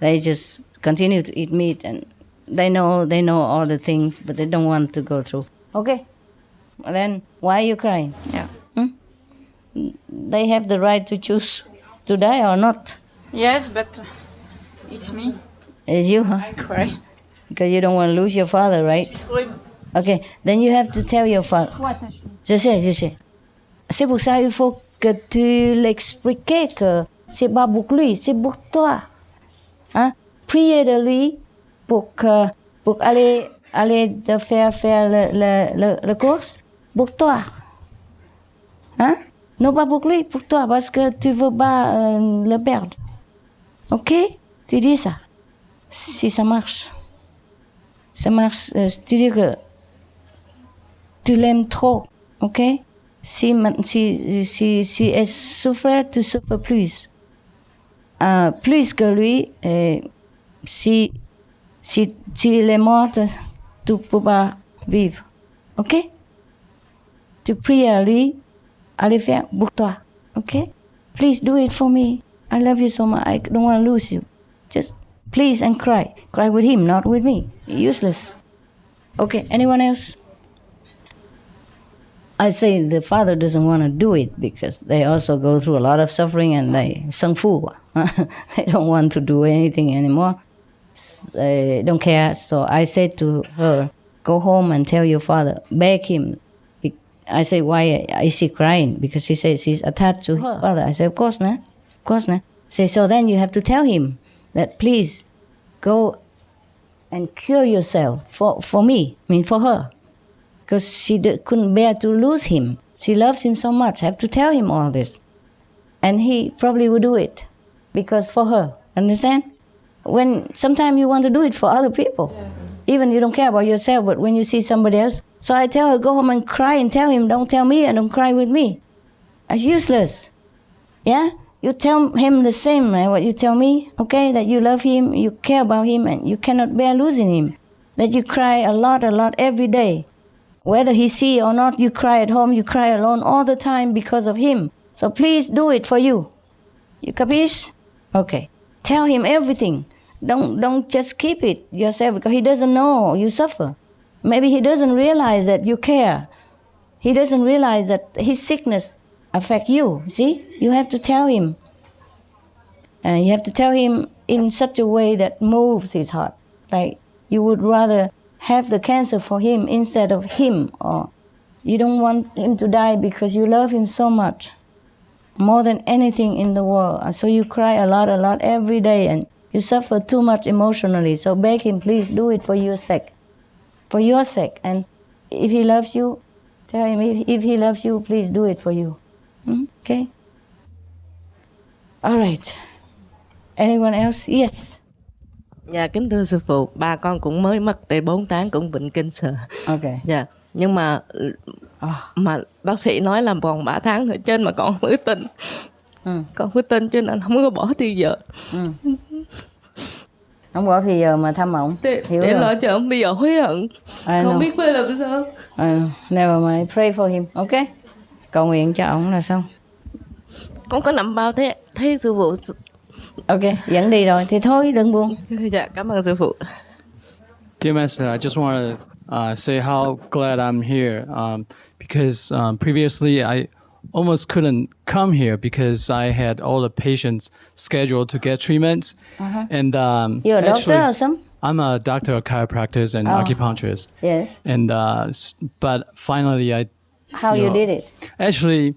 They just continue to eat meat, and they know all the things, but they don't want to go through. Okay, then why are you crying? Yeah. They have the right to choose to die or not. Yes, but it's me. It's you, huh? I cry. Because you don't want to lose your father, right? Okay, then you have to tell your father. Je sais. C'est pour ça il faut que tu l'expliques que c'est pas pour lui, c'est pour toi. Hein? Priez de lui pour aller te faire le course pour toi. Hein? Non pas pour lui, pour toi, parce que tu veux pas le perdre. Ok? Tu dis ça. Si ça marche. Ça marche, tu dis que tu l'aimes trop, ok? Si elle souffre, tu souffres plus. Plus que lui, si il est mort, tu ne peux pas vivre, ok? Tu pries à lui, à le faire pour toi, ok? Please do it for me. I love you so much. I don't want to lose you. Just please and cry. Cry with him, not with me. Useless. Okay, anyone else? I say the father doesn't want to do it because they also go through a lot of suffering and they sung fu. They don't want to do anything anymore. They don't care. So I said to her, go home and tell your father, beg him. I say, why is she crying? Because she says she's attached to her father. I said, of course not. Of course not. Say, so then you have to tell him that please go and cure yourself for me, I mean for her. Because she couldn't bear to lose him. She loves him so much. I have to tell him all this. And he probably would do it because for her. Understand? When sometimes you want to do it for other people. Yeah. Even you don't care about yourself, but when you see somebody else. So I tell her, go home and cry and tell him, don't tell me and don't cry with me. It's useless. Yeah? You tell him the same, what you tell me, okay? That you love him, you care about him, and you cannot bear losing him. That you cry a lot every day. Whether he see or not, you cry at home, you cry alone all the time because of him. So please do it for you. You capiche? Okay. Tell him everything. Don't just keep it yourself because he doesn't know you suffer. Maybe he doesn't realize that you care. He doesn't realize that his sickness affects you. See? You have to tell him. And you have to tell him in such a way that moves his heart. Like you would rather have the cancer for him instead of him. Or you don't want him to die because you love him so much. More than anything in the world. So you cry a lot every day and you suffer too much emotionally. So beg him, please do it for your sake. For your sake. And if he loves you, tell him if he loves you, please do it for you. Okay? All right. Anyone else? Yes. Dạ, kính thưa sư phụ, ba con cũng mới mất tới 4 tháng cũng bệnh cancer. Okay. Dạ, nhưng mà bác sĩ nói là còn 3 tháng nữa trên mà con không có tin. Con có tin cho nên không có bỏ thì giờ. Không bỏ thì giờ mà thăm ổng. Để lo cho ông bây giờ hối hận. Không biết phải làm sao. Never mind, pray for him, okay? Cầu nguyện cho ổng là xong. Con có nằm bao thế sư phụ. Ok, dẫn đi rồi thì thôi đừng buồn. Dạ, cảm ơn sư phụ. Dear Master, I just want to say how glad I'm here because previously I almost couldn't come here because I had all the patients scheduled to get treatments. And you're a doctor or something? I'm a doctor of chiropractors and acupuncturist. Yes. And but finally How you did it? Actually,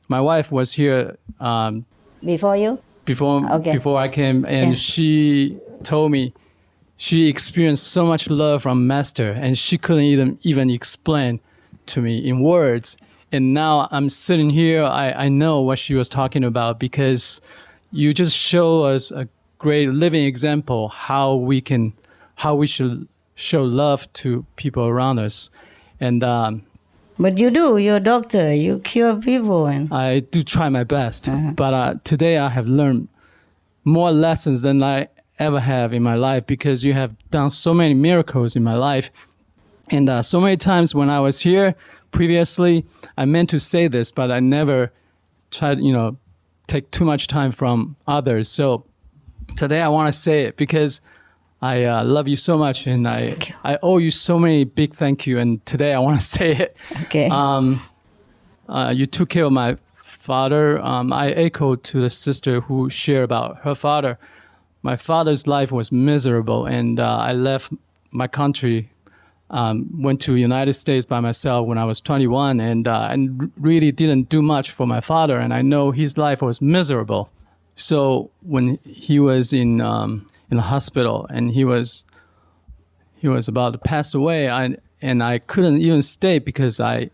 my wife was here before you? Before I came, and she told me she experienced so much love from Master, and she couldn't even explain to me in words. And now I'm sitting here, I know what she was talking about because you just show us a great living example how we should show love to people around us. And but you do, you're a doctor, you cure people. And I do try my best. But today I have learned more lessons than I ever have in my life because you have done so many miracles in my life. And so many times when I was here previously, I meant to say this, but I never tried, take too much time from others. So today I want to say it because I love you so much, and I owe you so many big thank you. And today I want to say it. Okay. You took care of my father. I echoed to the sister who shared about her father. My father's life was miserable, and I left my country, went to the United States by myself when I was 21, and really didn't do much for my father. And I know his life was miserable. So when he was in the hospital and he was about to pass away, and I couldn't even stay because I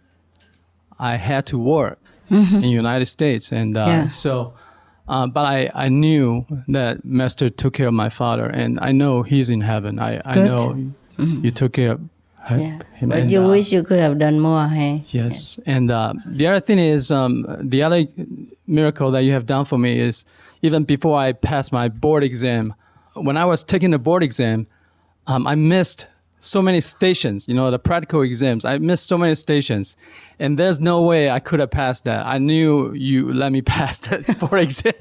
had to work in the United States, and but I knew that Master took care of my father, and I know he's in heaven. I know you took care of him. But and, you wish you could have done more, hey? Yes, and the other thing is the other miracle that you have done for me is even before I passed my board exam. When I was taking the board exam, I missed so many stations, the practical exams. I missed so many stations, and there's no way I could have passed that. I knew you let me pass that board exam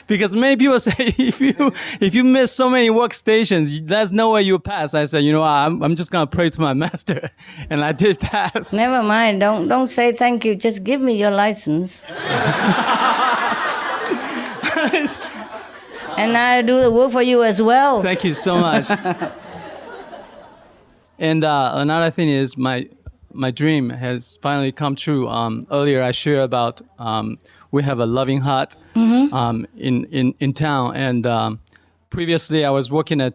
because many people say if you miss so many workstations, there's no way you pass. I said, I'm just gonna pray to my master, and I did pass. Never mind. Don't say thank you. Just give me your license, and I do the work for you as well. Thank you so much. And another thing is my dream has finally come true. Earlier I shared about we have a loving hut in town, and previously I was working at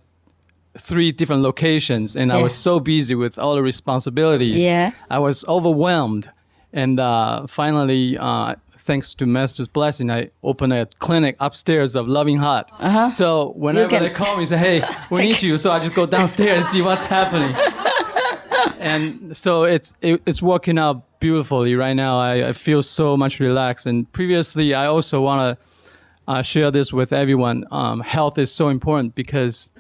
3 different locations, and I was so busy with all the responsibilities. Yeah. I was overwhelmed, and finally, thanks to Master's blessing, I opened a clinic upstairs of Loving Hut. So whenever they call me and say, hey, we need you, so I just go downstairs and see what's happening. And so it's working out beautifully right now. I feel so much relaxed. And previously, I also want to share this with everyone. Health is so important because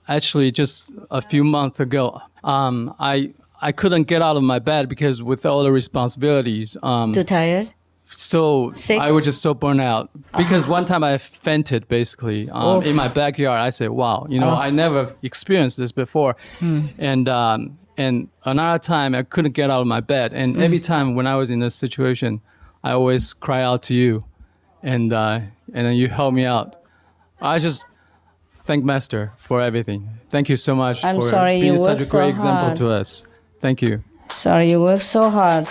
actually just a few months ago, I couldn't get out of my bed because with all the responsibilities. Too tired? So sick? I was just so burnt out because one time I fainted basically in my backyard. I said, wow, I never experienced this before. And another time I couldn't get out of my bed. And every time when I was in this situation, I always cry out to you, and then you help me out. I just thank Master for everything. Thank you so much I'm for sorry being you such a worked great so example hard. to us. Thank you. Sorry, you work so hard.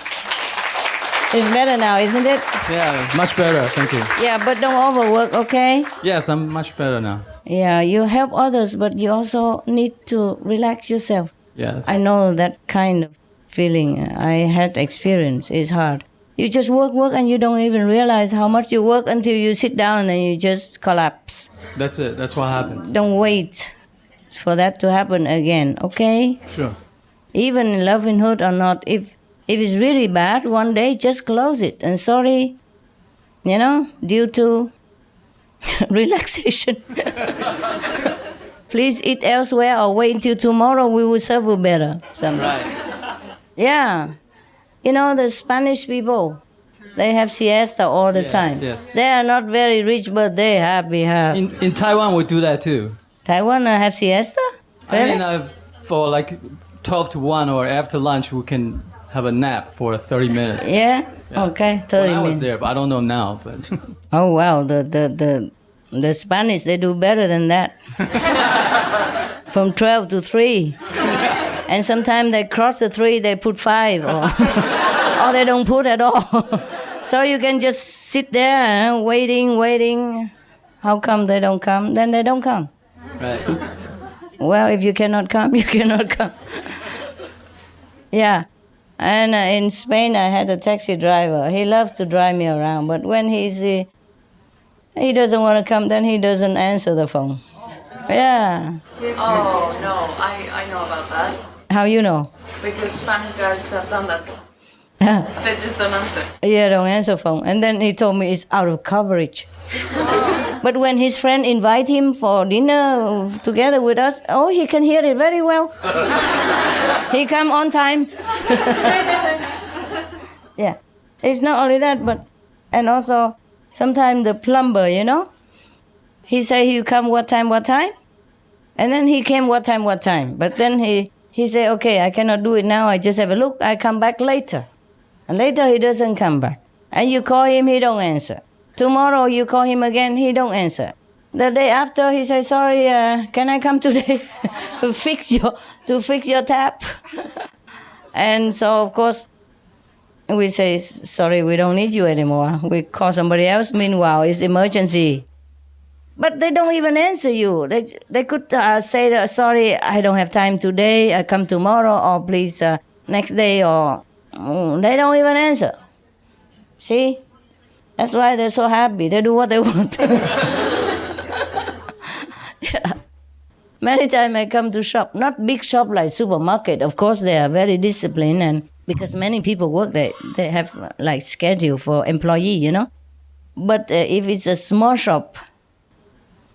It's better now, isn't it? Yeah, much better. Thank you. Yeah, but don't overwork, okay? Yes, I'm much better now. Yeah, you help others, but you also need to relax yourself. Yes. I know that kind of feeling. I had experience. It's hard. You just work, and you don't even realize how much you work until you sit down and you just collapse. That's it. That's what happened. Don't wait for that to happen again, okay? Sure. Even in lovinghood or not, if it's really bad, one day just close it. And sorry, due to relaxation. Please eat elsewhere or wait until tomorrow, we will serve you better. Right. Yeah. The Spanish people, they have siesta all the time. Yes. They are not very rich, but they happy. In Taiwan, we do that too. Taiwan have siesta? Really? I mean, for like 12 to 1 or after lunch, we can have a nap for 30 minutes. Yeah? Okay, 30 when I was minutes. there, but I don't know now. But Oh, wow, the Spanish, they do better than that. From 12 to 3. And sometimes they cross the 3, they put 5. Or they don't put at all. So you can just sit there waiting. How come they don't come? Then they don't come. right. Well, if you cannot come, you cannot come. Yeah. And in Spain, I had a taxi driver. He loves to drive me around. But when he doesn't want to come, then he doesn't answer the phone. Yeah. Oh, no, I know about that. How you know? Because Spanish guys have done that. They just don't answer. Yeah, don't answer phone. And then he told me it's out of coverage. But when his friend invite him for dinner together with us, he can hear it very well. He come on time. Yeah. It's not only that, and also sometimes the plumber, he say he come what time, and then he came what time. But then he say, okay, I cannot do it now. I just have a look. I come back later. And later he doesn't come back. And you call him, he don't answer. Tomorrow you call him again, he don't answer. The day after he says, sorry, can I come today to fix your tap? And so of course we say, sorry, we don't need you anymore. We call somebody else. Meanwhile, it's emergency. But they don't even answer you. They could say, sorry, I don't have time today. I come tomorrow, or please next day, or they don't even answer. See? That's why they're so happy. They do what they want. Yeah. Many times I come to shop, not big shop like supermarket. Of course, they are very disciplined, and because many people work there, they have like schedule for employee, But if it's a small shop,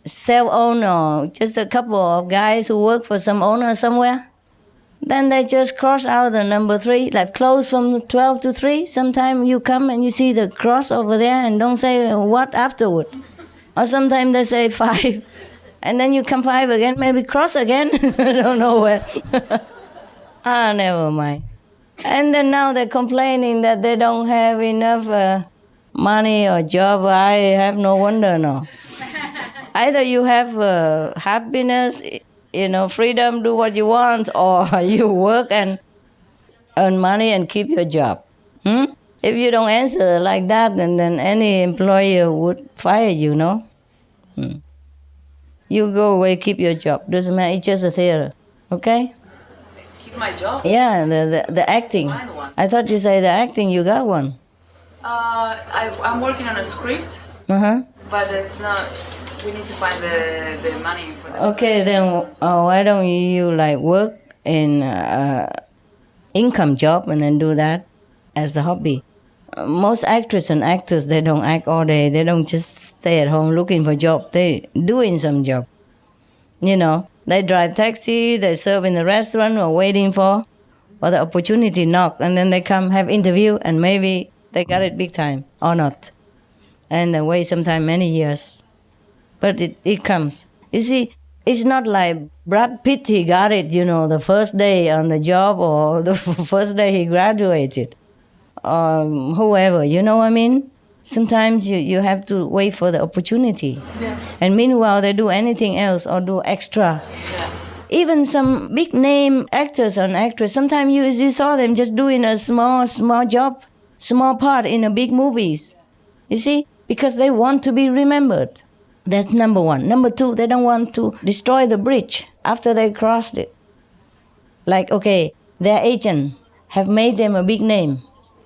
self-owned or just a couple of guys who work for some owner somewhere. Then they just cross out the number 3, like close from 12 to 3. Sometimes you come and you see the cross over there and don't say what afterward. Or sometimes they say 5. And then you come 5 again, maybe cross again. I don't know where. Never mind. And then now they're complaining that they don't have enough money or job. I have no wonder, no. Either you have happiness, freedom, do what you want, or you work and earn money and keep your job. If you don't answer like that, then any employer would fire you, no? You go away, keep your job. Doesn't matter, it's just a theater, okay? Keep my job? Yeah, the acting. I thought you said the acting, you got one. I'm working on a script, but it's not... We need to find the money for that. Okay, then why don't you work in income job and then do that as a hobby? Most actors and actors, they don't act all day. They don't just stay at home looking for job. They doing some job. They drive taxi, they serve in the restaurant or waiting for the opportunity knock, and then they come have interview and maybe they got it big time or not. And they wait sometimes many years. But it comes. You see, it's not like Brad Pitt, he got it, the first day on the job or the first day he graduated. Or whoever, you know what I mean? Sometimes you have to wait for the opportunity. Yeah. And meanwhile, they do anything else or do extra. Yeah. Even some big name actors and actresses, sometimes you saw them just doing a small job, small part in a big movies. You see? Because they want to be remembered. That's number 1. Number 2, they don't want to destroy the bridge after they crossed it. Their agent have made them a big name.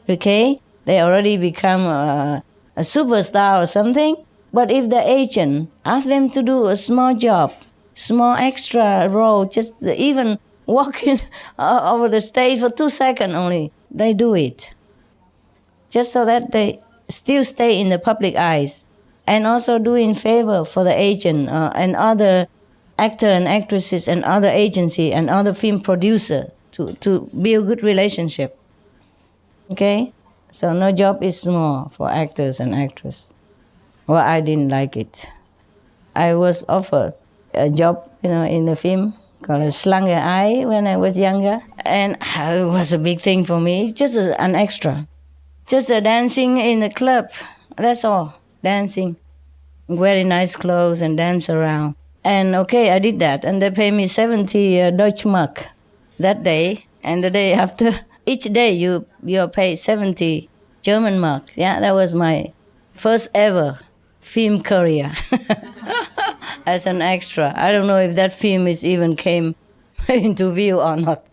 Okay? They already become a superstar or something. But if the agent asks them to do a small job, small extra role, just even walking over the stage for 2 seconds only, they do it. Just so that they still stay in the public eyes. And also doing favor for the agent and other actor and actresses and other agency and other film producer to build good relationship. Okay? So no job is small for actors and actresses. Well, I didn't like it. I was offered a job, in the film called Schlange Eye when I was younger. And it was a big thing for me. It's just an extra. Just dancing in the club. That's all. Dancing, wearing nice clothes and dance around. And I did that. And they paid me 70 Deutsche Mark that day. And the day after, each day you're paid 70 German mark. Yeah, that was my first ever film career as an extra. I don't know if that film even came into view or not.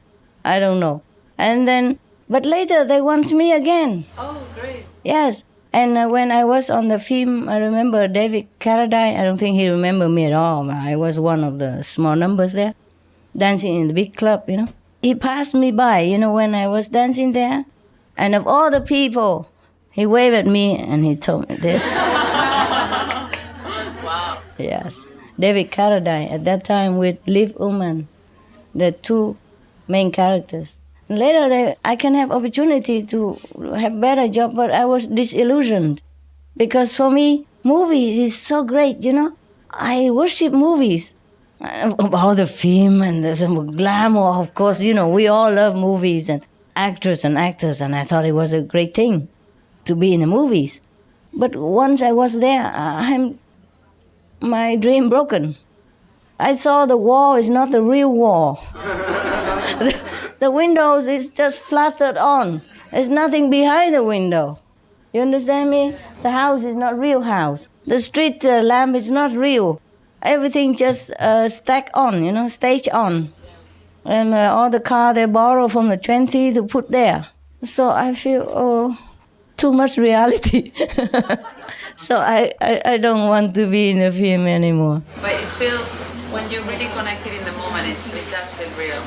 I don't know. And then, but later they want me again. Oh, great. Yes. And when I was on the film, I remember David Carradine. I don't think he remembered me at all. I was one of the small numbers there, dancing in the big club, He passed me by, when I was dancing there. And of all the people, he waved at me and he told me this. Wow. Yes. David Carradine, at that time with Liv Ullmann, the 2 main characters. Later, I can have opportunity to have better job, but I was disillusioned. Because for me, movies is so great, I worship movies. About the film and the glamour, of course, we all love movies and actors and actors, and I thought it was a great thing to be in the movies. But once I was there, my dream broken. I saw the wall is not the real wall. The windows is just plastered on. There's nothing behind the window. You understand me? The house is not real house. The street lamp is not real. Everything just stacked on, staged on. And all the car they borrow from the 20 to put there. So I feel, too much reality. So I don't want to be in the film anymore. But it feels, when you're really connected in the moment, it does feel real.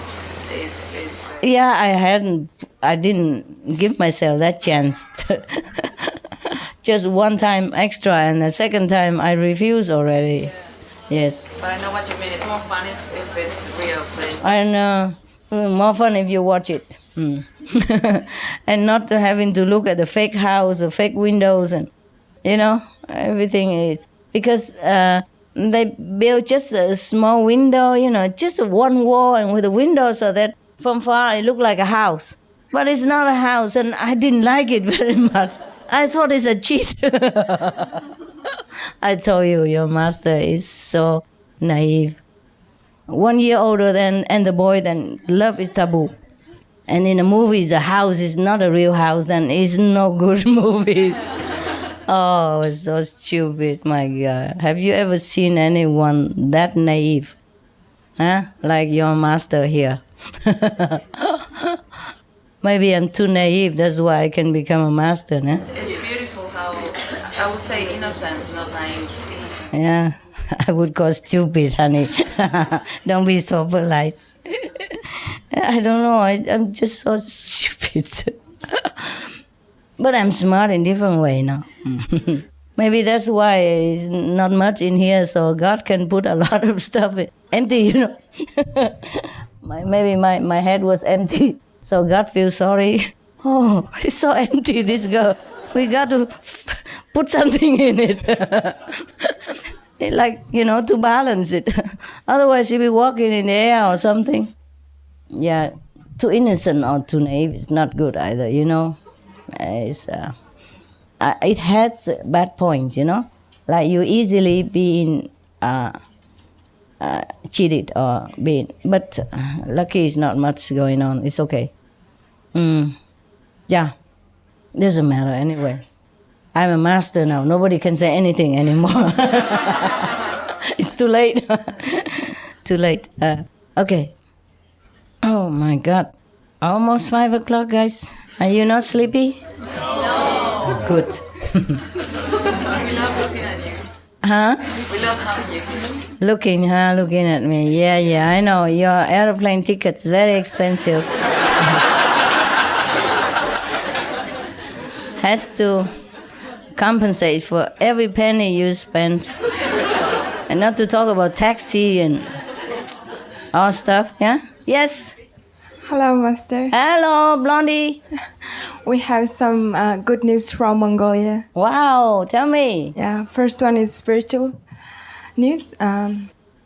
Yeah, I didn't give myself that chance. Just one time extra, and the second time I refused already. Yes. But I know what you mean. It's more fun if it's real place. I know. More fun if you watch it. And not having to look at the fake house or fake windows and, everything is. Because they built just a small window, just one wall and with a window so that from far it looked like a house. But it's not a house, and I didn't like it very much. I thought it's a cheat. I told you, your master is so naive. 1 year older than the boy, then love is taboo. And in the movies, the house is not a real house, and it's no good movies. Oh, it's so stupid, my God. Have you ever seen anyone that naive? Huh? Like your master here. Maybe I'm too naive, that's why I can become a master, no? It's beautiful how, I would say innocent, not naive. Innocent. Yeah, I would call stupid, honey. Don't be so polite. I don't know, I'm just so stupid. But I'm smart in different way now. Maybe that's why it's not much in here, so God can put a lot of stuff empty, Maybe my head was empty, so God feels sorry. Oh, it's so empty, this girl. We got to put something in it. To balance it. Otherwise, she'll be walking in the air or something. Yeah, too innocent or too naive is not good either, It has bad points, Like you easily being cheated or being... But lucky is not much going on. It's okay. Yeah, doesn't matter anyway. I'm a master now. Nobody can say anything anymore. It's too late. Too late. Okay. Oh, my God. Almost 5 o'clock, guys. Are you not sleepy? No. Good. We love looking at you. Huh? We love having you. Looking at me. Yeah, I know. Your airplane ticket's very expensive. Has to compensate for every penny you spent. And not to talk about taxi and all stuff, yeah? Yes? Hello, Master. Hello, Blondie. We have some good news from Mongolia. Wow, tell me. Yeah, first one is spiritual news.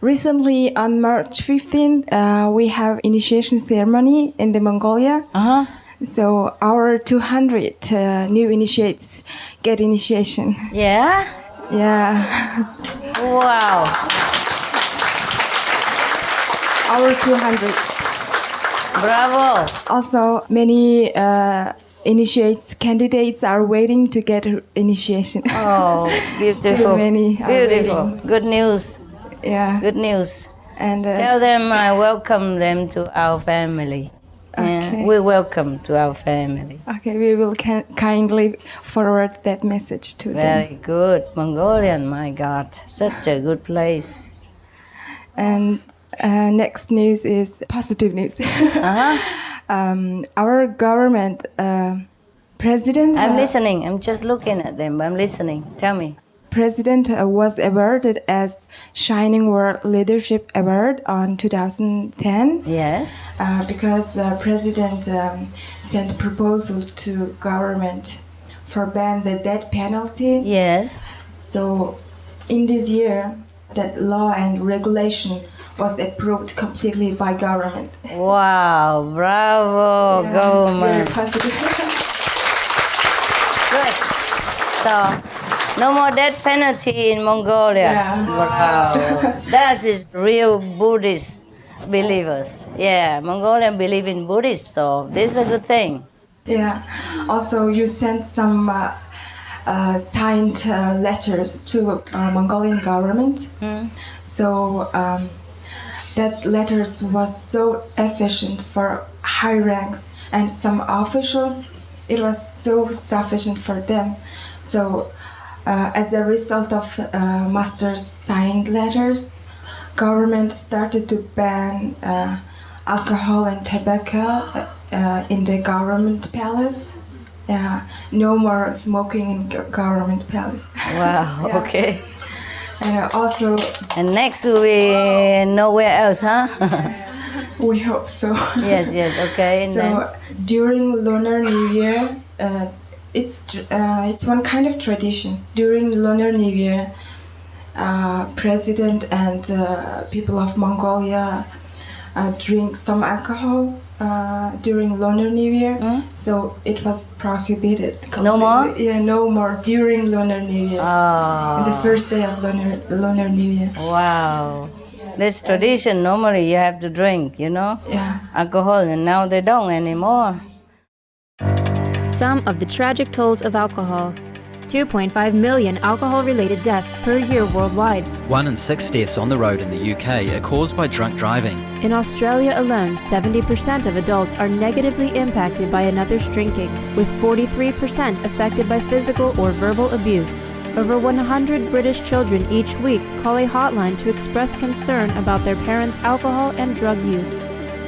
Recently, on March 15th, we have initiation ceremony in the Mongolia. Uh-huh. So our 200 new initiates get initiation. Yeah? Yeah. Wow. Our 200. Bravo. Also, many initiates candidates are waiting to get initiation. Oh, beautiful. Still many are beautiful. waiting. Good news. Yeah. Good news. And tell them I welcome them to our family. Okay. Yeah, we welcome to our family. Okay, we will kindly forward that message to them. Very good. Mongolian, my God. Such a good place. And next news is positive news. Uh-huh. Our government president... I'm listening. I'm just looking at them. I'm listening. Tell me. President was awarded as Shining World Leadership Award on 2010. Yes. Because the president sent a proposal to government for ban the death penalty. Yes. So in this year, that law and regulation was approved completely by government. Wow, bravo, Yeah, government. it's very positive. Good. So, no more death penalty in Mongolia. Yeah. Wow. That is real Buddhist believers. Yeah, Mongolian believe in Buddhist, so this is a good thing. Yeah. Also, you sent some signed letters to Mongolian government. So that letters was so efficient for high ranks and some officials. It was so sufficient for them. So as a result of master's signed letters, government started to ban alcohol and tobacco in the government palace. No more smoking in government palace. Wow, Yeah. okay. And also... And next will be nowhere else, huh? We hope so. Yes, okay. And so then... during Lunar New Year, it's one kind of tradition. During Lunar New Year, President and people of Mongolia drink some alcohol during Lunar New Year. So it was prohibited. No more? Yeah, no more during Lunar New Year. On the first day of Lunar New Year. Wow. This tradition, normally you have to drink, alcohol, and now they don't anymore. Some of the tragic tolls of alcohol. 2.5 million alcohol-related deaths per year worldwide. 1 in 6 deaths on the road in the UK are caused by drunk driving. In Australia alone, 70% of adults are negatively impacted by another's drinking, with 43% affected by physical or verbal abuse. Over 100 British children each week call a hotline to express concern about their parents' alcohol and drug use.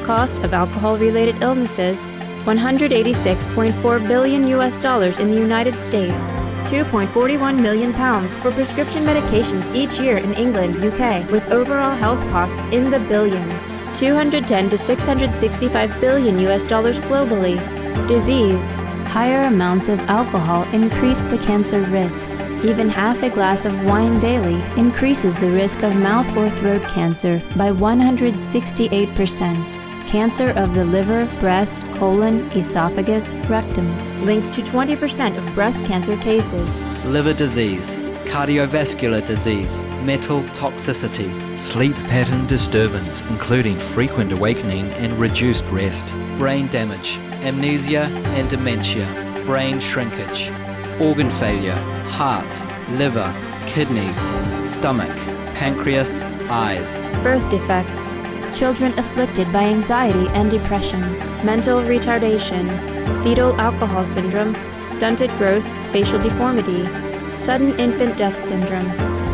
Cost of alcohol-related illnesses, $186.4 billion in the United States, £2.41 million for prescription medications each year in England, UK, with overall health costs in the billions, $210 to $665 billion globally. Disease. Higher amounts of alcohol increase the cancer risk. Even half a glass of wine daily increases the risk of mouth or throat cancer by 168%. Cancer of the liver, breast, colon, esophagus, rectum, linked to 20% of breast cancer cases. Liver disease, cardiovascular disease, metal toxicity, sleep pattern disturbance including frequent awakening and reduced rest, brain damage, amnesia and dementia, brain shrinkage, organ failure, heart, liver, kidneys, stomach, pancreas, eyes. Birth defects. Children afflicted by anxiety and depression, mental retardation, fetal alcohol syndrome, stunted growth, facial deformity, sudden infant death syndrome,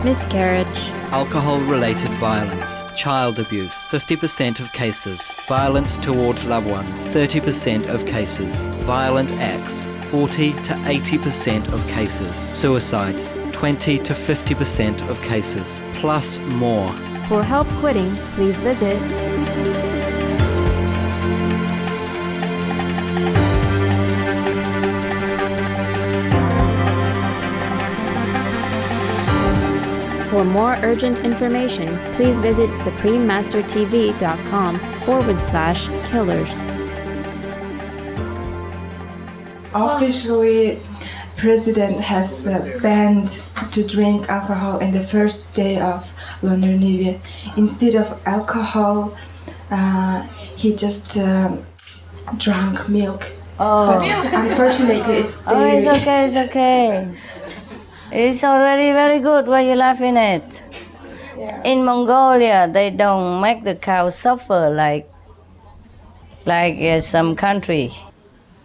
miscarriage. Alcohol-related violence, child abuse, 50% of cases, violence toward loved ones, 30% of cases, violent acts, 40 to 80% of cases, suicides, 20 to 50% of cases, plus more. For help quitting, please visit For more urgent information, please visit suprememastertv.com/killers. Officially, President has banned to drink alcohol in the first day of Lunar New Year. Instead of alcohol, he just drank milk. But unfortunately, it's dairy. It's okay. It's already very good. Why are you laughing at? In Mongolia, they don't make the cow suffer like some country.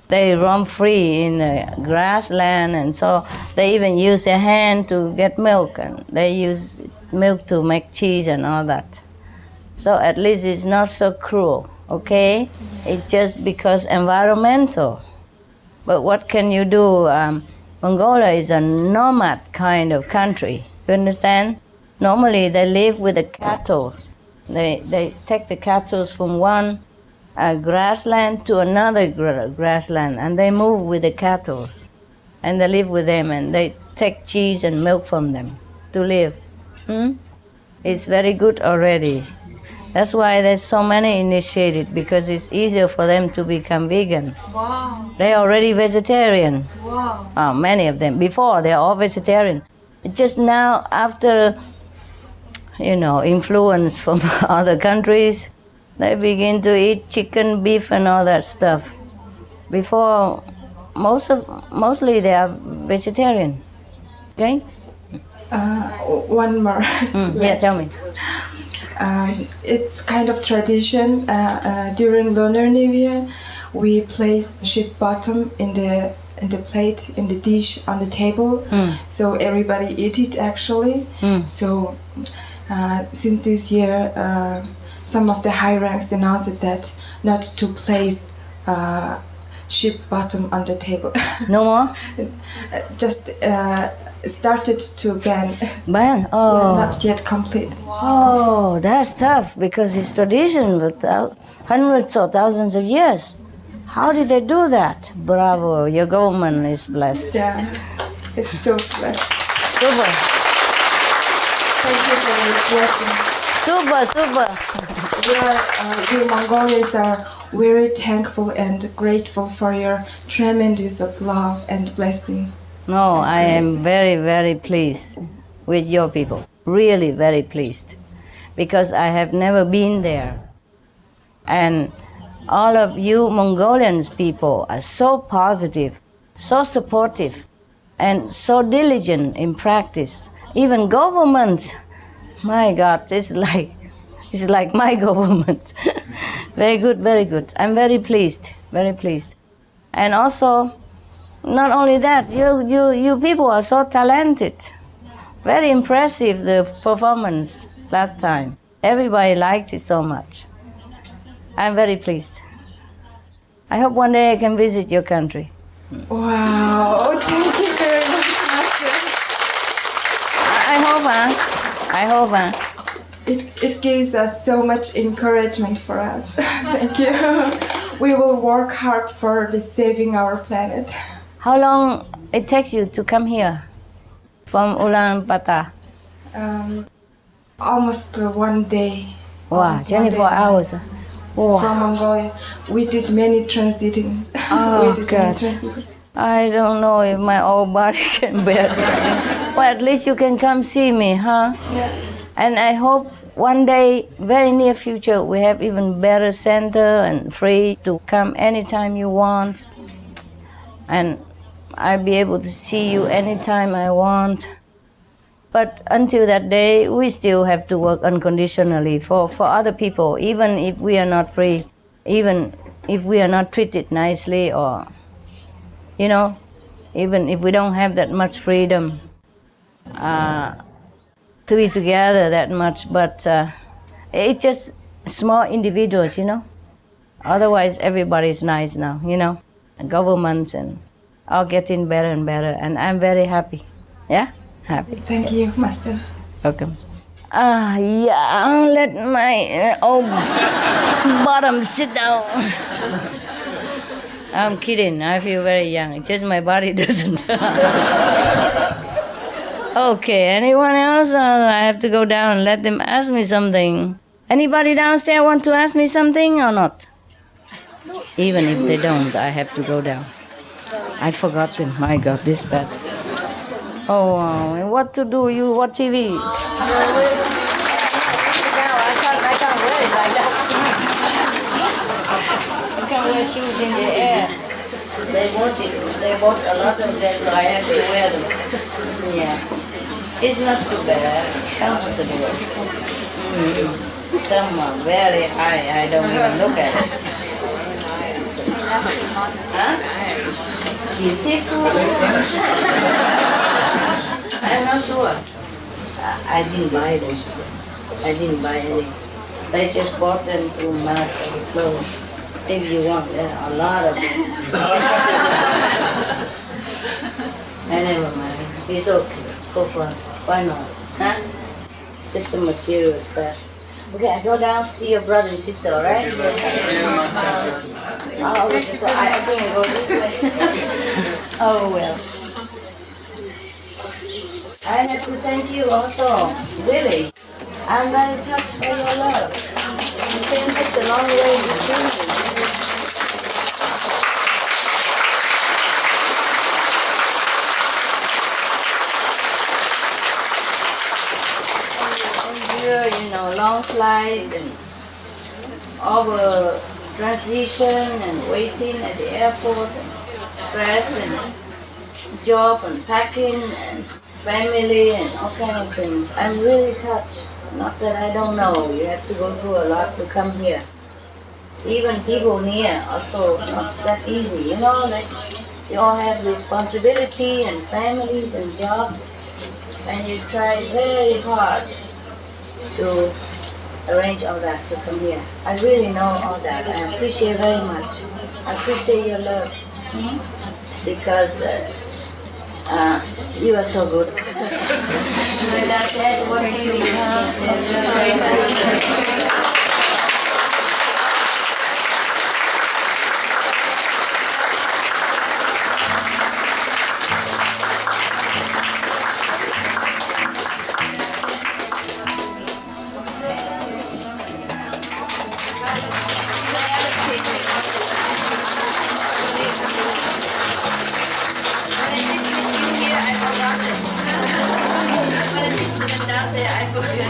They roam free in the grassland, and so they even use their hand to get milk, and they use milk to make cheese and all that. So at least it's not so cruel, okay? It's just because environmental. But what can you do? Mongolia is a nomad kind of country, you understand? Normally they live with the cattle. They take the cattle from one grassland to another grassland, and they move with the cattle, and they live with them, and they take cheese and milk from them to live. It's very good already. That's why there's so many initiated, because it's easier for them to become vegan. Wow. They're already vegetarian. Wow. Many of them. Before, they're all vegetarian. Just now, after, influence from other countries, they begin to eat chicken, beef, and all that stuff. Before, mostly they are vegetarian. Okay? One more. Yeah, tell me. It's kind of tradition. During Lunar New Year, we place sheep bottom in the plate, in the dish, on the table, so everybody eat it actually. So since this year, some of the high ranks announced that not to place sheep bottom on the table. No more? Just started to ban. Ban? Oh. Not yet complete. Oh, that's tough because it's tradition with hundreds or thousands of years. How did they do that? Bravo, your government is blessed. Yeah, it's so blessed. Super. Thank you for your blessing. Super. We Mongolians are very thankful and grateful for your tremendous of love and blessing. No, I am very, very pleased with your people. Really very pleased. Because I have never been there. And all of you Mongolians people are so positive, so supportive, and so diligent in practice. Even government, my God, it's like my government. Very good, very good. I'm very pleased, very pleased. And also, not only that, you people are so talented. Very impressive, the performance last time. Everybody liked it so much. I'm very pleased. I hope one day I can visit your country. Wow, thank you very much, Master. I hope. It gives us so much encouragement for us. Thank you. We will work hard for saving our planet. How long it takes you to come here from Ulaanbaatar? Almost 1 day. Wow, 24 hours. Wow. From Mongolia. We did many transiting. Oh, God. I don't know if my old body can bear it. Well, at least you can come see me, huh? Yeah. And I hope one day, very near future, we have even better center and free to come anytime you want. And I'll be able to see you anytime I want. But until that day, we still have to work unconditionally for other people, even if we are not free, even if we are not treated nicely, or, you know, even if we don't have that much freedom to be together that much. But it's just small individuals, you know. Otherwise, everybody's nice now, you know. Governments and all getting better and better, and I'm very happy. Yeah? Happy. Thank you, Master. Welcome. Yeah, I'll let my old bottom sit down. I'm kidding. I feel very young. It's just my body doesn't. Okay, anyone else? I have to go down and let them ask me something. Anybody downstairs want to ask me something or not? Even if they don't, I have to go down. I forgot them. My God, this bad. Oh, and what to do? You watch TV? I can't wear it like that. I can't wear shoes in the air. They bought a lot of them, so I have to wear them. Yeah. It's not too bad. Comfortable. Some are very high. I don't even look at it. Huh? Beautiful. I'm not sure. I didn't buy them. I didn't buy any. I just bought them to match the clothes. If you want, there are a lot of them. Never mind. It's okay. Go for it. Why not? Huh? Just some material stuff. Okay, I go down to see your brother and sister, all right? I think I go this way. Oh, well. I have to thank you also. Really. I'm very touched by your love. You came such a long way to see me. You know, long flights and over transition and waiting at the airport and stress and job and packing and family and all kinds of things. I'm really touched. Not that I don't know. You have to go through a lot to come here. Even people near also not that easy. You know, like you all have responsibility and families and jobs, and you try very hard to arrange all that to come here. I really know all that. I appreciate very much. I appreciate your love because You are so good. With that said, what do you have? I forget.